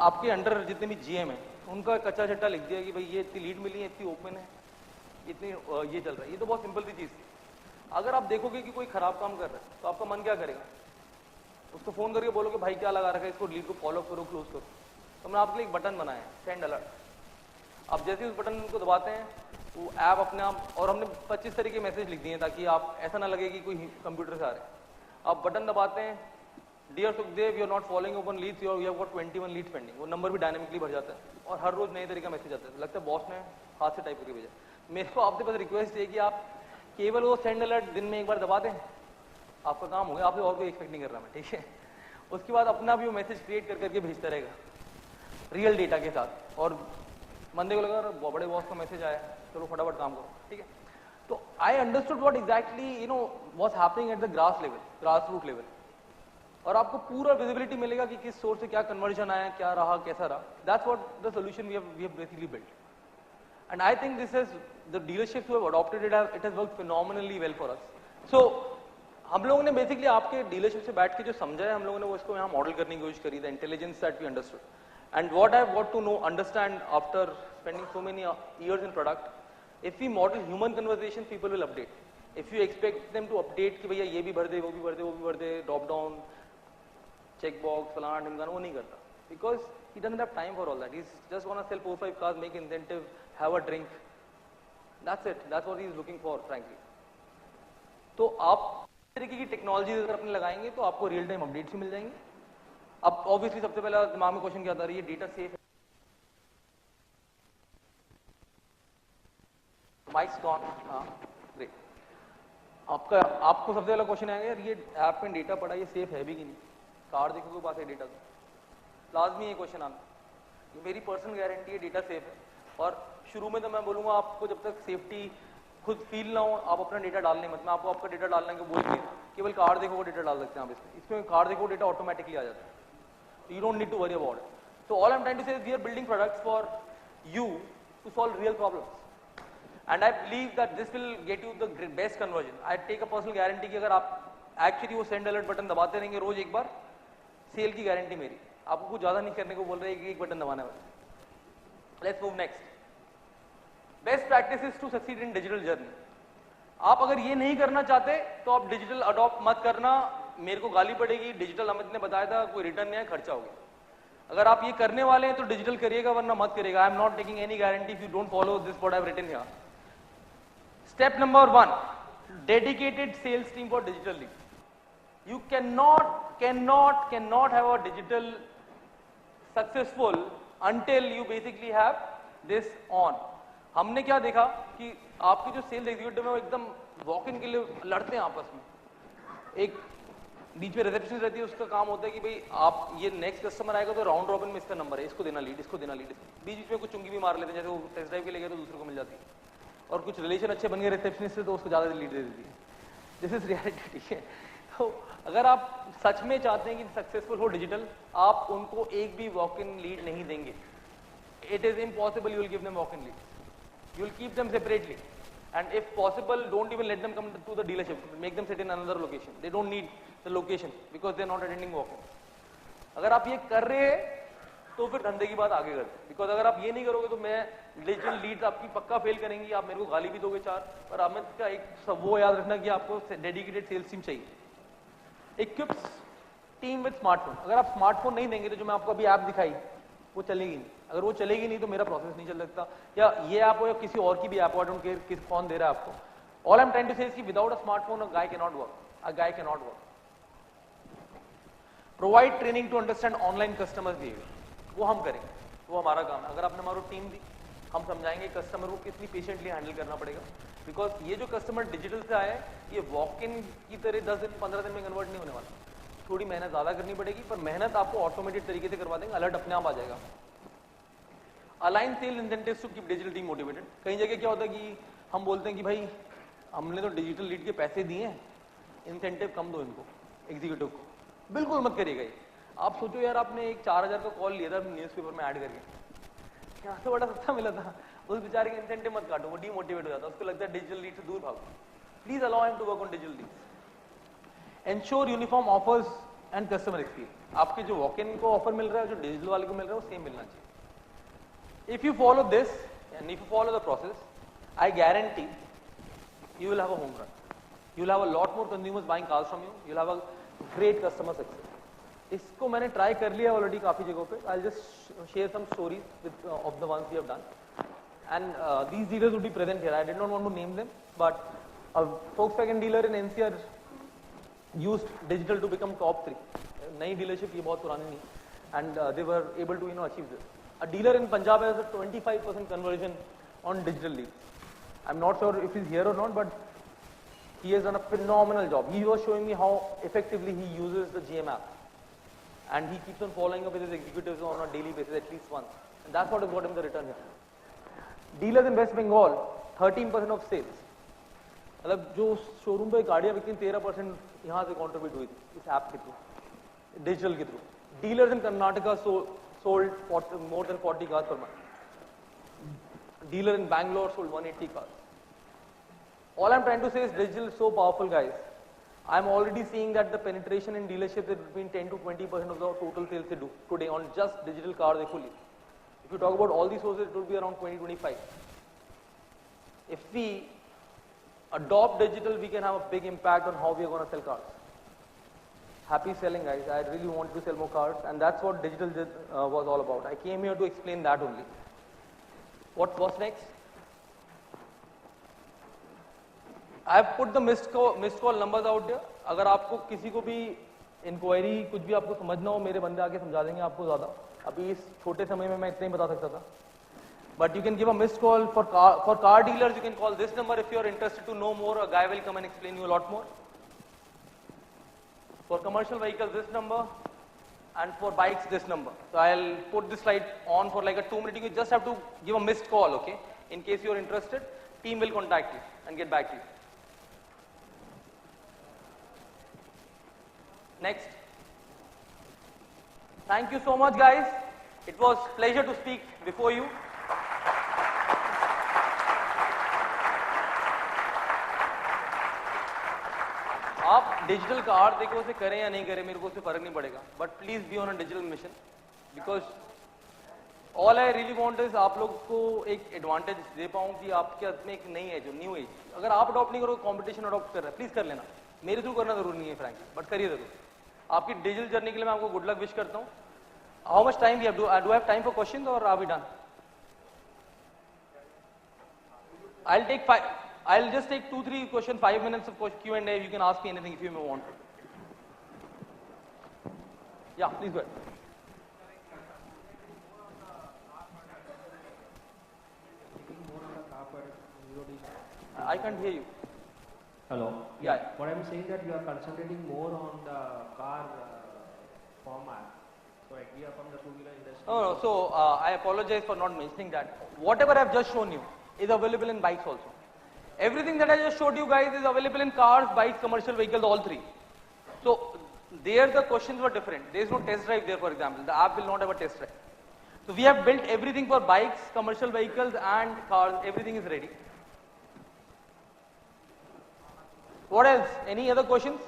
आपके अंडर जितने भी GM है उनका कच्चा चट्टा लिख दिया कि भाई ये इतनी लीड मिली है, इतनी ओपन है, इतनी ये चल रहा है. ये तो बहुत सिंपल सी चीज थी. अगर आप देखोगे कि कोई खराब काम कर रहा है तो आपका मन क्या करेगा, उसको फोन करके बोलोगे भाई क्या लगा रखा है, इसको लीड को फॉलो करो, क्लोज करो. तो हमने आपके लिए एक बटन बनाया है, सेंड अलर्ट. आप जैसे उस बटन को दबाते हैं वो ऐप अपने आप, और हमने 25 तरह के मैसेज लिख दिए हैं ताकि आप ऐसा ना लगे कि कोई कंप्यूटर से आ रहे हैं. आप बटन दबाते हैं, dear Sukhdev you are not following open leads, you have got 21 leads pending. वो नंबर भी डायनेमिकली भर जाता है और हर रोज नए तरीके का मैसेज आता है. लगता है बॉस ने हाथ से टाइप करके भेजा. मेरे को आपके पास रिक्वेस्ट है कि आप केवल वो सेंड अलर्ट दिन में एक बार दबा दें, आपका काम हो गया. आपसे और कोई एक्सपेक्ट नहीं कर रहा मैं, ठीक है. उसके बाद अपना भी वो मैसेज क्रिएट कर करके भेजता रहेगा रियल डेटा के साथ. और बंदे को लगा बड़े बॉस का मैसेज आया, चलो फटाफट काम करो, ठीक है. तो I understood what exactly what's happening at the grass level, grass root level. और आपको पूरा विजिबिलिटी मिलेगा कि किस सोर्स से क्या कन्वर्जन आया, क्या रहा, कैसा रहा. That's what the solution we have basically built. And I think this is the dealerships who have adopted it has worked phenomenally well for us. So हम लोगों ने बेसिकली आपके डीलरशिप से बैठ के जो समझा है, हम लोगों ने वो इसको यहाँ मॉडल करने की कोशिश करी, the intelligence that we understood. And what I got to know understand after spending so many years in product, if we model human conversation people will update. If you expect them to update कि भैया ये भी भर दे, वो भी भर दे, वो भी भर दे, ड्रॉप डाउन, check box, फलाना ढिमकाना, वो नहीं करता. Because he doesn't have time for all that. He's just gonna sell 4-5 cars, make incentive, have a drink. That's it. That's what he's looking for, frankly. तो आप इस तरीके की टेक्नोलॉजी अगर अपने लगाएंगे तो आपको रियल टाइम अपडेट्स भी मिल जाएंगे. अब ऑब्वियसली सबसे पहला दिमाग में क्वेश्चन क्या आता है, ये डेटा सेफ है? Mics gone. हाँ ग्रेट. आपको सबसे पहला क्वेश्चन आएगा यार ये ऐप में डेटा पड़ा, ये सेफ है भी कि नहीं. कार देखोगे पास है डेटा, तो लाजमी ये क्वेश्चन आना. ये मेरी पर्सनल गारंटी है डेटा सेफ है. और शुरू में तो मैं बोलूंगा आपको जब तक सेफ्टी खुद फील ना हो आप अपना डेटा डालने मत. मैं आपको आपका डेटा डालने को बोल के केवल कार देखो डेटा डाल सकते हैं आप. इसमें कार देखो डेटा ऑटोमेटिकली आ जाता है. You don't need to worry about it. So all I'm trying to say is we are building products for you to solve real problems, and I believe that this will get you the best conversion. I take a personal guarantee कि अगर आप actually वो send alert button दबाते रहेंगे रोज एक बार, cell की guarantee मेरी, आपको कुछ ज्यादा नहीं करने को बोल रहे हैं, एक बटन दबाना है। Let's move next. Best practices to succeed in digital journey. आप अगर ये नहीं करना चाहते तो आप डिजिटल अडॉप्ट मत करना, मेरे को गाली पड़ेगी, डिजिटल अमित ने बताया था कोई रिटर्न नहीं है, खर्चा हो गया। अगर आप ये करने वाले हैं तो डिजिटल करिएगा, वरना मत करिएगा। I am not taking any guarantee if you don't follow this what I have written here. Step number 1, dedicated sales team for digital lead. You cannot have a digital successful until you basically have this on. हमने क्या देखा कि आपके जो sales executive है वो एकदम walk in के लिए लड़ते हैं आपस में। एक बीच में रिसेप्शनिस्ट रहती है, उसका काम होता है कि भाई आप ये नेक्स्ट कस्टमर आएगा तो राउंड रॉबिन में इसका नंबर है, इसको देना लीड, इसको देना लीड। बीच बीच में कुछ चुंगी भी मार लेते हैं, जैसे वो टेस्ट ड्राइव के लिए गए तो दूसरे को मिल जाती है, और कुछ रिलेशन अच्छे बन गए रिसेप्शनिस्ट से तो उसको ज़्यादा लीड दे देती है। दिस इज रियलिटी, ठीक है। तो अगर आप सच में चाहते हैं कि सक्सेसफुल हो डिजिटल, आप उनको एक भी वॉक इन लीड नहीं देंगे। It is impossible you will give them walk in lead, you will keep them separately, and if possible don't even let them come to the dealership, make them sit in another location. They don't need the location because they are not attending walk-ins. अगर आप ये कर रहे हैं तो फिर धंधे की बात आगे करते हैं, बिकॉज अगर आप ये नहीं करोगे तो मैं डिजिटल लीड्स आपकी पक्का फेल करेंगी, आप मेरे को गाली भी दोगे चार। पर अमित का एक सब वो याद रखना कि आपको डेडिकेटेड सेल्स टीम चाहिए। इक्विप्स टीम विद स्मार्टफोन। अगर आप स्मार्टफोन नहीं देंगे तो जो मैं आपको अभी ऐप दिखाई वो चलेगी नहीं। अगर वो चलेगी नहीं तो मेरा प्रोसेस नहीं चल सकता, या ये ऐप हो या किसी और की भी ऐप हो, आई डोंट केयर किस कौन दे रहा है आपको। All I am trying to say is कि without a smartphone a guy can not work, a guy can not work. Provide training to understand online customer behaviour, वो हम करेंगे, वो हमारा काम है। अगर आपने हमारी टीम दी, हम समझाएंगे कस्टमर को कितनी पेशेंटली हैंडल करना पड़ेगा, बिकॉज ये जो कस्टमर डिजिटल से आए ये वॉक इन की तरह 10 दिन 15 दिन में कन्वर्ट नहीं होने वाला। थोड़ी मेहनत ज्यादा करनी पड़ेगी, पर मेहनत आपको ऑटोमेटेड तरीके से करवा देंगे, अलर्ट अपने आप आ जाएगा। Align sale incentives to keep digital team motivated. कई जगह क्या होता है कि हम बोलते हैं कि भाई हमने तो डिजिटल लीड के पैसे दिए हैं, इंसेंटिव कम दो इनको, एग्जीक्यूटिव को। बिल्कुल मत करिएगा ये। आप सोचो यार, आपने एक 4000 का कॉल लिया था न्यूज़पेपर में ऐड करके, यहाँ से बड़ा सस्ता मिला था, उस बेचारे के इंसेंटिव मत काटो, वो डीमोटिवेट हो जाता है, उसको लगता है डिजिटल लीड से दूर भागो। Please allow him to work on digital leads. Ensure uniform offers and customer experience. आपके जो वॉक इन को ऑफर मिल रहा है, जो डिजिटल वाले को मिल रहा है, वो सेम मिलना चाहिए। If you follow this and if you follow the process, I guarantee you will have a home run. You will have a lot more consumers buying cars from you. You will have a great customer success. इसको मैंने try कर लिया already काफी जगहों पे। I'll just share some stories with of the ones we have done. And these dealers would be present here. I did not want to name them, but a Volkswagen dealer in NCR used digital to become top 3. नई dealership, ये बहुत पुरानी नहीं, and they were able to achieve this. A dealer in Punjab has a 25% conversion on digital leads. I'm not sure if he's here or not, but he has done a phenomenal job. He was showing me how effectively he uses the GM app, and he keeps on following up with his executives on a daily basis at least once, and that's what has got him the return here. Dealers in West Bengal, 13% of sales. मतलब जो showroom पे गाड़ियां बिकती 13% यहाँ से contribute हुई थी इस ऐप के थ्रू, डिजिटल के through. Dealers in Karnataka sold more than 40 cars per month. Dealer in Bangalore sold 180 cars. All I'm trying to say is digital is so powerful, guys. I'm already seeing that the penetration in dealerships is between 10 to 20% of the total sales they do today on just digital cars fully. If you talk about all these sources, it will be around 20-25. If we adopt digital, we can have a big impact on how we are going to sell cars. Happy selling, guys. I really wanted to sell more cars, and that's what digital was all about. I came here to explain that only. What's next? I have put the missed call numbers out there. अगर आपको किसी को भी inquiry कुछ भी आपको समझना हो, मेरे बंदे आके समझा देंगे आपको ज़्यादा। अभी इस छोटे समय में मैं इतना ही बता सकता था। But you can give a missed call for car dealers. You can call this number if you are interested to know more. A guy will come and explain you a lot more. For commercial vehicles, this number, and for bikes, this number. So I'll put this slide on for like a 2 minute. You just have to give a missed call, okay? In case you're interested, team will contact you and get back to you. Next. Thank you so much, guys. It was pleasure to speak before you. आप digital car देखो उसे करें या नहीं करें मेरे को उससे फर्क नहीं पड़ेगा, but please be on a digital mission, because all I really want is आप लोग को एक एडवांटेज दे पाऊं कि आपके हाथ में एक नई एज, न्यू एज, अगर आप अडॉप्ट नहीं करो कंपटीशन अडॉप्ट कर रहा है, प्लीज कर लेना, मेरे थ्रू करना जरूरी नहीं है फ्रैंकली, बट करिए जरूर। आपकी डिजिटल जर्नी के लिए मैं आपको गुड लक विश करता हूँ। How much time we have, do I have time for questions or are we done? I'll just take 2-3 questions, 5 minutes of Q&A. You can ask me anything if you may want to. Yeah, please go ahead. I can't hear you. Hello. Yeah. What I'm saying that you are concentrating more on the car format. So like we are from the two-wheeler industry. No. So I apologize for not mentioning that. Whatever I've just shown you is available in bikes also. Everything that I just showed you guys is available in cars, bikes, commercial vehicles, all three. So there the questions were different. There is no test drive there, for example. The app will not have a test drive. So we have built everything for bikes, commercial vehicles and cars. Everything is ready. What else? Any other questions?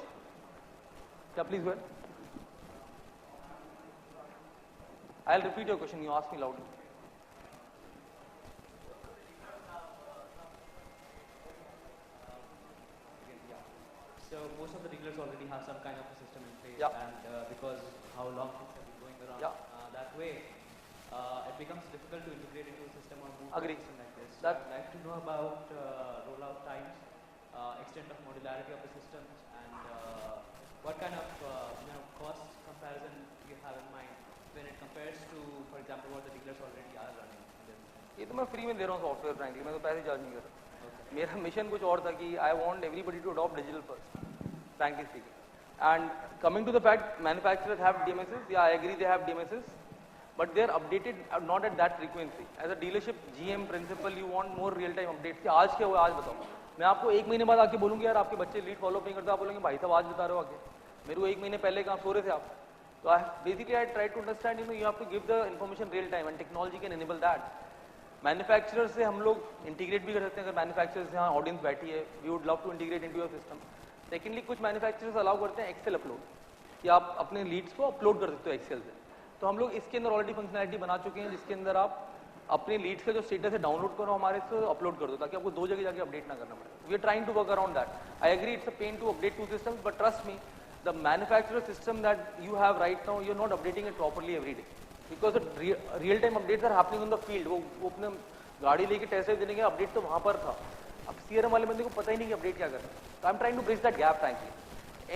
Yeah, please go ahead. I'll repeat your question. You ask me loudly. So most of the dealers already have some kind of a system in place, Yeah. and because how long things have been going around, Yeah. that way it becomes difficult to integrate into a system or move to a Agree. system like this. So That- I'd like to know about rollout times, extent of modularity of the systems, and what kind of cost comparison you have in mind when it compares to, for example, what the dealers already are running. ये तो मैं free में दे रहा हूँ software, frankly मैं तो पैसे charge नहीं कर रहा। मेरा मिशन कुछ और था कि I want everybody to adopt digital first, frankly speaking. And coming to the fact, manufacturers have DMSs, या I agree they have DMSs, but they are updated not at that frequency. As a dealership GM principal, you want more real time updates कि आज क्या हुआ आज बताओ। मैं आपको एक महीने बाद आके बोलूँगी यार आपके बच्चे लीड फॉलो नहीं करते, आप बोलेंगे भाई साहब आज बता रहे हो आगे, मेरे को एक महीने पहले कहाँ सो रहे थे आप। तो basically I try to understand, you have to give the information real time and technology can enable that. Manufacturer से हम लोग इंटीग्रेट भी कर सकते हैं, अगर मैन्युफैक्चरर से यहाँ ऑडियंस बैठी है, we would love to integrate into your system. Secondly कुछ मैन्युफैक्चरर्स अलाउ करते हैं एक्सेल अपलोड, कि आप अपने लीड्स को अपलोड कर सकते हो एक्सेल से। तो हम लोग इसके अंदर ऑलरेडी फंक्शनैलिटी बना चुके हैं जिसके अंदर आप अपने लीड्स का जो स्टेटस है डाउनलोड करो हमारे से, अपलोड कर दो, ताकि आपको दो जगह जाके अपडेट ना करना पड़े। We are trying to work around that. I agree it's a pain to update two systems, but trust me the manufacturer system that you have right now, you're not updating it properly every day because the real time updates are happening on the field. वो अपने गाड़ी लेके test drive देने के update तो वहां पर था, अब CRM वाले बंदे को पता ही नहीं कि अपडेट क्या करना है। So I'm trying to bridge that gap frankly.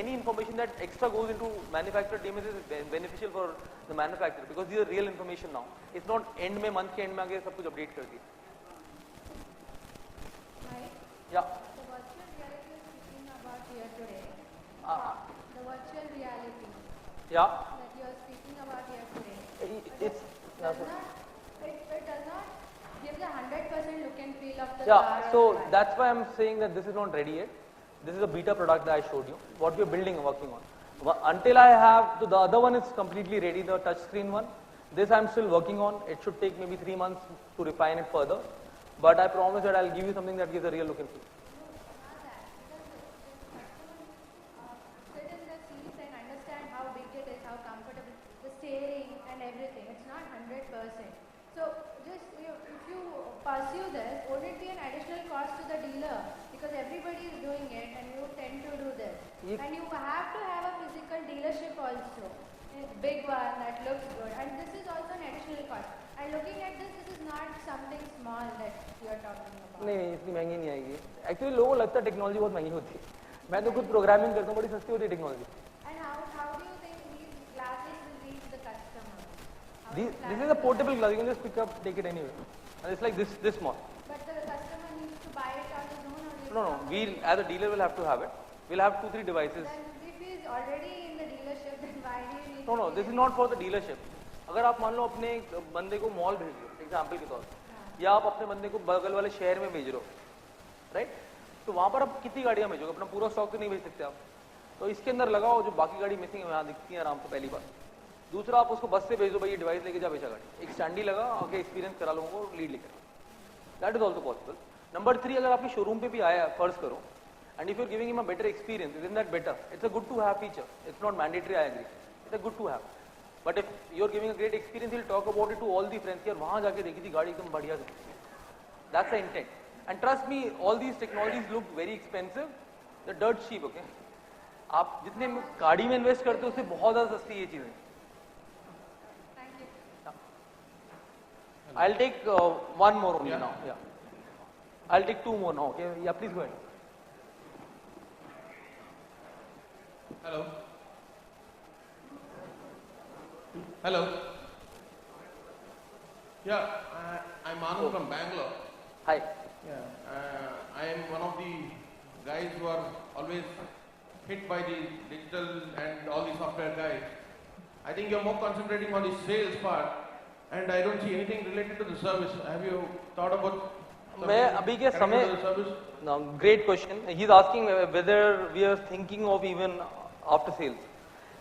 Any information that extra goes into manufacturer DMS is beneficial for the manufacturer because these are real information now. It's not end में month के end में आके सब कुछ update कर दिया। Yeah. The virtual reality is speaking about here today. The virtual reality Yeah. that you are speaking about here today. It's Does not, it does not give the 100% look and feel of the yeah. car. So or the bike. that's why I'm saying that this is not ready yet. This is a beta product that I showed you. What we're building and working on. Until I have the other one is completely ready, the touch screen one. This I'm still working on. It should take maybe 3 months to refine it further. But I promise that I'll give you something that gives a real look and feel. Sit in the seats and understand how big it is, how comfortable, the steering and everything. It's not 100%. So just if you pursue this, won't it be an additional cost to the dealer? Because everybody is doing it and you tend to do this. And you have to have a physical dealership also. A big one that looks good. And this is also an additional cost. And looking at this, this is not something small that you are talking about. नहीं नहीं इतनी महंगी नहीं आएगी। Actually लोगों को लगता है टेक्नोलॉजी बहुत महंगी होती है, मैं तो खुद प्रोग्रामिंग करता हूँ, बड़ी सस्ती होती है technology. And how do you think these glasses will reach the customer? How This you plan is a to- portable glass, you can just pick up, take it anywhere. And it's like this small. But the customer needs to buy it on his own or you No, we as a dealer will have to have it. We'll have 2-3 devices. Then if he is already in the dealership, then why do you need No, this is not for the dealership. अगर आप मान लो अपने एक बंदे को mall भेज रहे हो एग्जाम्पल के तौर पर, या आप अपने बंदे को बगल वाले शहर में भेज रहे हो, राइट, तो वहां पर आप कितनी गाड़ियां भेजोगे, अपना पूरा स्टॉक तो नहीं भेज सकते आप। तो इसके अंदर लगाओ जो बाकी गाड़ी मिसिंग है यहाँ दिखती है आराम से, पहली बार दूसरा आप उसको बस से भेज दो, भाई ये डिवाइस लेके जा बेचा गाड़ी, एक स्टैंडी लगा, आगे एक्सपीरियंस करा लोगों को, लीड लेकर, that is also possible. Number 3, अगर आपके शोरूम पे भी आया फर्ज करो, and if you're giving him a better experience, isn't that better? It's a good to have feature, it's not mandatory, I agree, it's a good to have, but if you're giving a great experience, he'll talk about it to all the friends, यार वहाँ जाके देखी थी गाड़ी एकदम बढ़िया थी, that's the intent. And trust me, all these technologies look very expensive, the dirt cheap, okay? आप जितने गाड़ी में इन्वेस्ट करते हो उससे बहुत ज़्यादा सस्ती ये चीज़ें। Thank you. I'll take one more only now, yeah. I'll take 2 more now, okay? Yeah, please go ahead. Hello. Hello. Yeah, I'm Anu from Bangalore. Hi. Yeah, I am one of the guys who are always hit by the digital and all the software guys. I think you're more concentrating on the sales part, and I don't see anything related to the service. Have you thought about? मैं अभी के समय, no, great question. He's asking whether we are thinking of even after sales.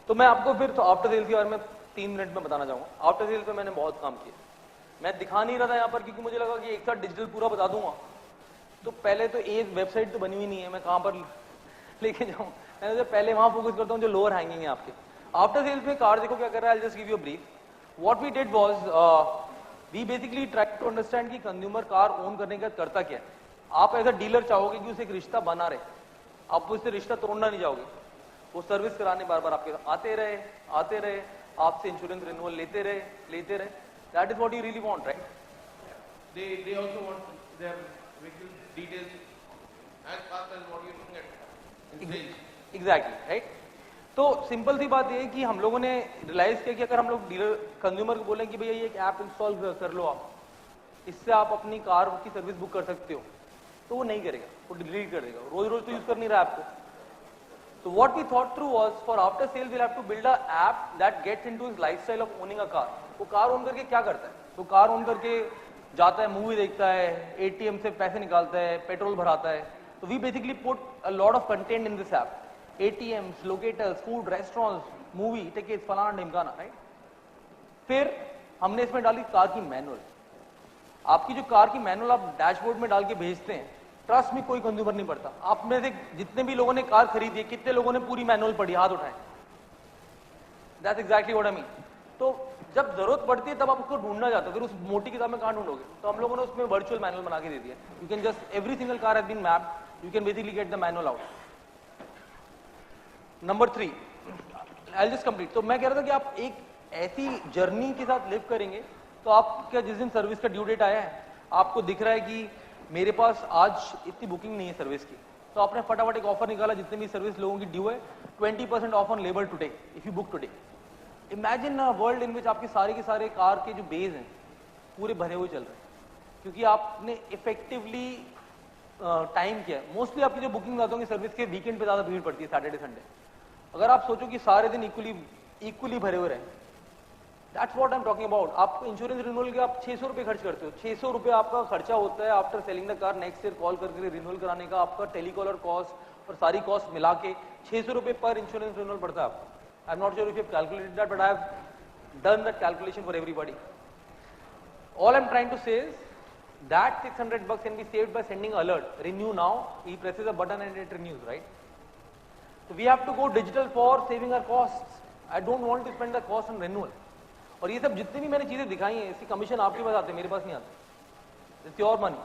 तो मैं आपको फिर तो after sales के बारे में 3 मिनट में बताना चाहूँगा। आफ्टर सेल्स पे मैंने बहुत काम किया, मैं दिखा नहीं रहा था यहाँ पर क्योंकि मुझे लगा कि एक साथ डिजिटल पूरा बता दूंगा, तो पहले तो एक वेबसाइट तो बनी हुई नहीं है, मैं कहाँ पर लेके जाऊँ, मैं तो पहले वहाँ फोकस करता हूँ जो लोअर हैंगिंग है आपके। आफ्टर सेल्स में कार देखो क्या कर रहा है, I just give you a brief. What we did was we basically try to understand कि कंज्यूमर कार ओन करने का करता क्या है। आप एज अ डीलर चाहोगे कि उसे एक रिश्ता बना रहे, आप उससे रिश्ता तोड़ना नहीं चाहोगे, वो सर्विस कराने बार बार आपके आते रहे, आपसे इंश्योरेंस रिन्यूअल लेते रहे, that is what you really want, right? They also want their vehicle details as fast as what you're looking at in sales. Exactly, right? तो सिंपल सी बात ये है कि हम लोगों ने रियलाइज किया कि अगर हम लोग डीलर कंज्यूमर को बोलें कि भैया ये एक ऐप इंस्टॉल कर लो आप, इससे आप अपनी कार की सर्विस बुक कर सकते हो, तो वो नहीं करेगा, वो डिलीट कर देगा, रोज रोज तो यूज कर नहीं रहा ऐप को। So what we thought through was for after sale we'll have to build a app that gets into his lifestyle of owning a car. वो कार ओन करके क्या करता है? तो कार ओन करके जाता है, मूवी देखता है, एटीएम से पैसे निकालता है, पेट्रोल भराता है। तो we basically put a lot of content in this app. ATMs, locators, food, restaurants, movie tickets, फलाना ढिमकाना, राइट? फिर हमने इसमें डाली कार की मैनुअल। आपकी जो कार की मैनुअल आप डैशबोर्ड में डाल के भेजते हैं, ट्रस्ट में कोई कंज्यूमर नहीं पढ़ता। आप में से जितने भी लोगों ने कार खरीदी है, कितने लोगों ने पूरी मैनुअल पढ़ी, हाथ उठाएं। That's exactly what I mean. तो जब जरूरत पड़ती है तब आप उसको ढूंढना चाहते हो, फिर उस मोटी किताब में कहाँ ढूंढोगे? तो हम लोगों ने उसमें वर्चुअल मैनुअल बना के दे दिया। You can just every single car has been mapped, you can basically get the manual out. Number 3, I just complete. तो मैं कह रहा था कि आप एक ऐसी जर्नी के साथ लिव करेंगे, तो आप क्या जिस दिन सर्विस का ड्यू डेट आया है, आपको दिख रहा है कि मेरे पास आज इतनी बुकिंग नहीं है सर्विस की, तो आपने फटाफट एक ऑफर निकाला, जितने भी सर्विस लोगों की ड्यू है 20% off on labour today if you book today. Imagine a world in which आपके सारे के सारे कार के जो बेज हैं पूरे भरे हुए चल रहे हैं, क्योंकि आपने इफेक्टिवली टाइम किया है। मोस्टली आपकी जो बुकिंग आते होंगे सर्विस के वीकेंड पे ज्यादा भीड़ पड़ती है, सैटरडे संडे। अगर आप सोचो कि सारे दिन इक्वली भरे हुए रहे, that's what I am talking about. आपको इंश्योरेंस रिन्यूअल के आप 600 रुपये खर्च करते हो, 600 रुपये आपका खर्चा होता है after selling the car, next year call करके रिन्यूअल कराने का, आपका टेलीकॉलर कॉस्ट और सारी कॉस्ट मिला के 600 रुपये पर इंश्योरेंस रिन्यूअल पड़ता है आपको। I am not sure if you have calculated that, but I have done that calculation for everybody. All I am trying to say is that $600 can be saved by sending alert, renew now, he presses a button and it renews, right? So we have to go digital for saving our costs. I don't want to spend the cost on renewal. और ये सब जितनी भी मैंने चीजें दिखाई हैं, इसकी कमीशन आपके पास आते हैं, मेरे पास नहीं आते। It's your money.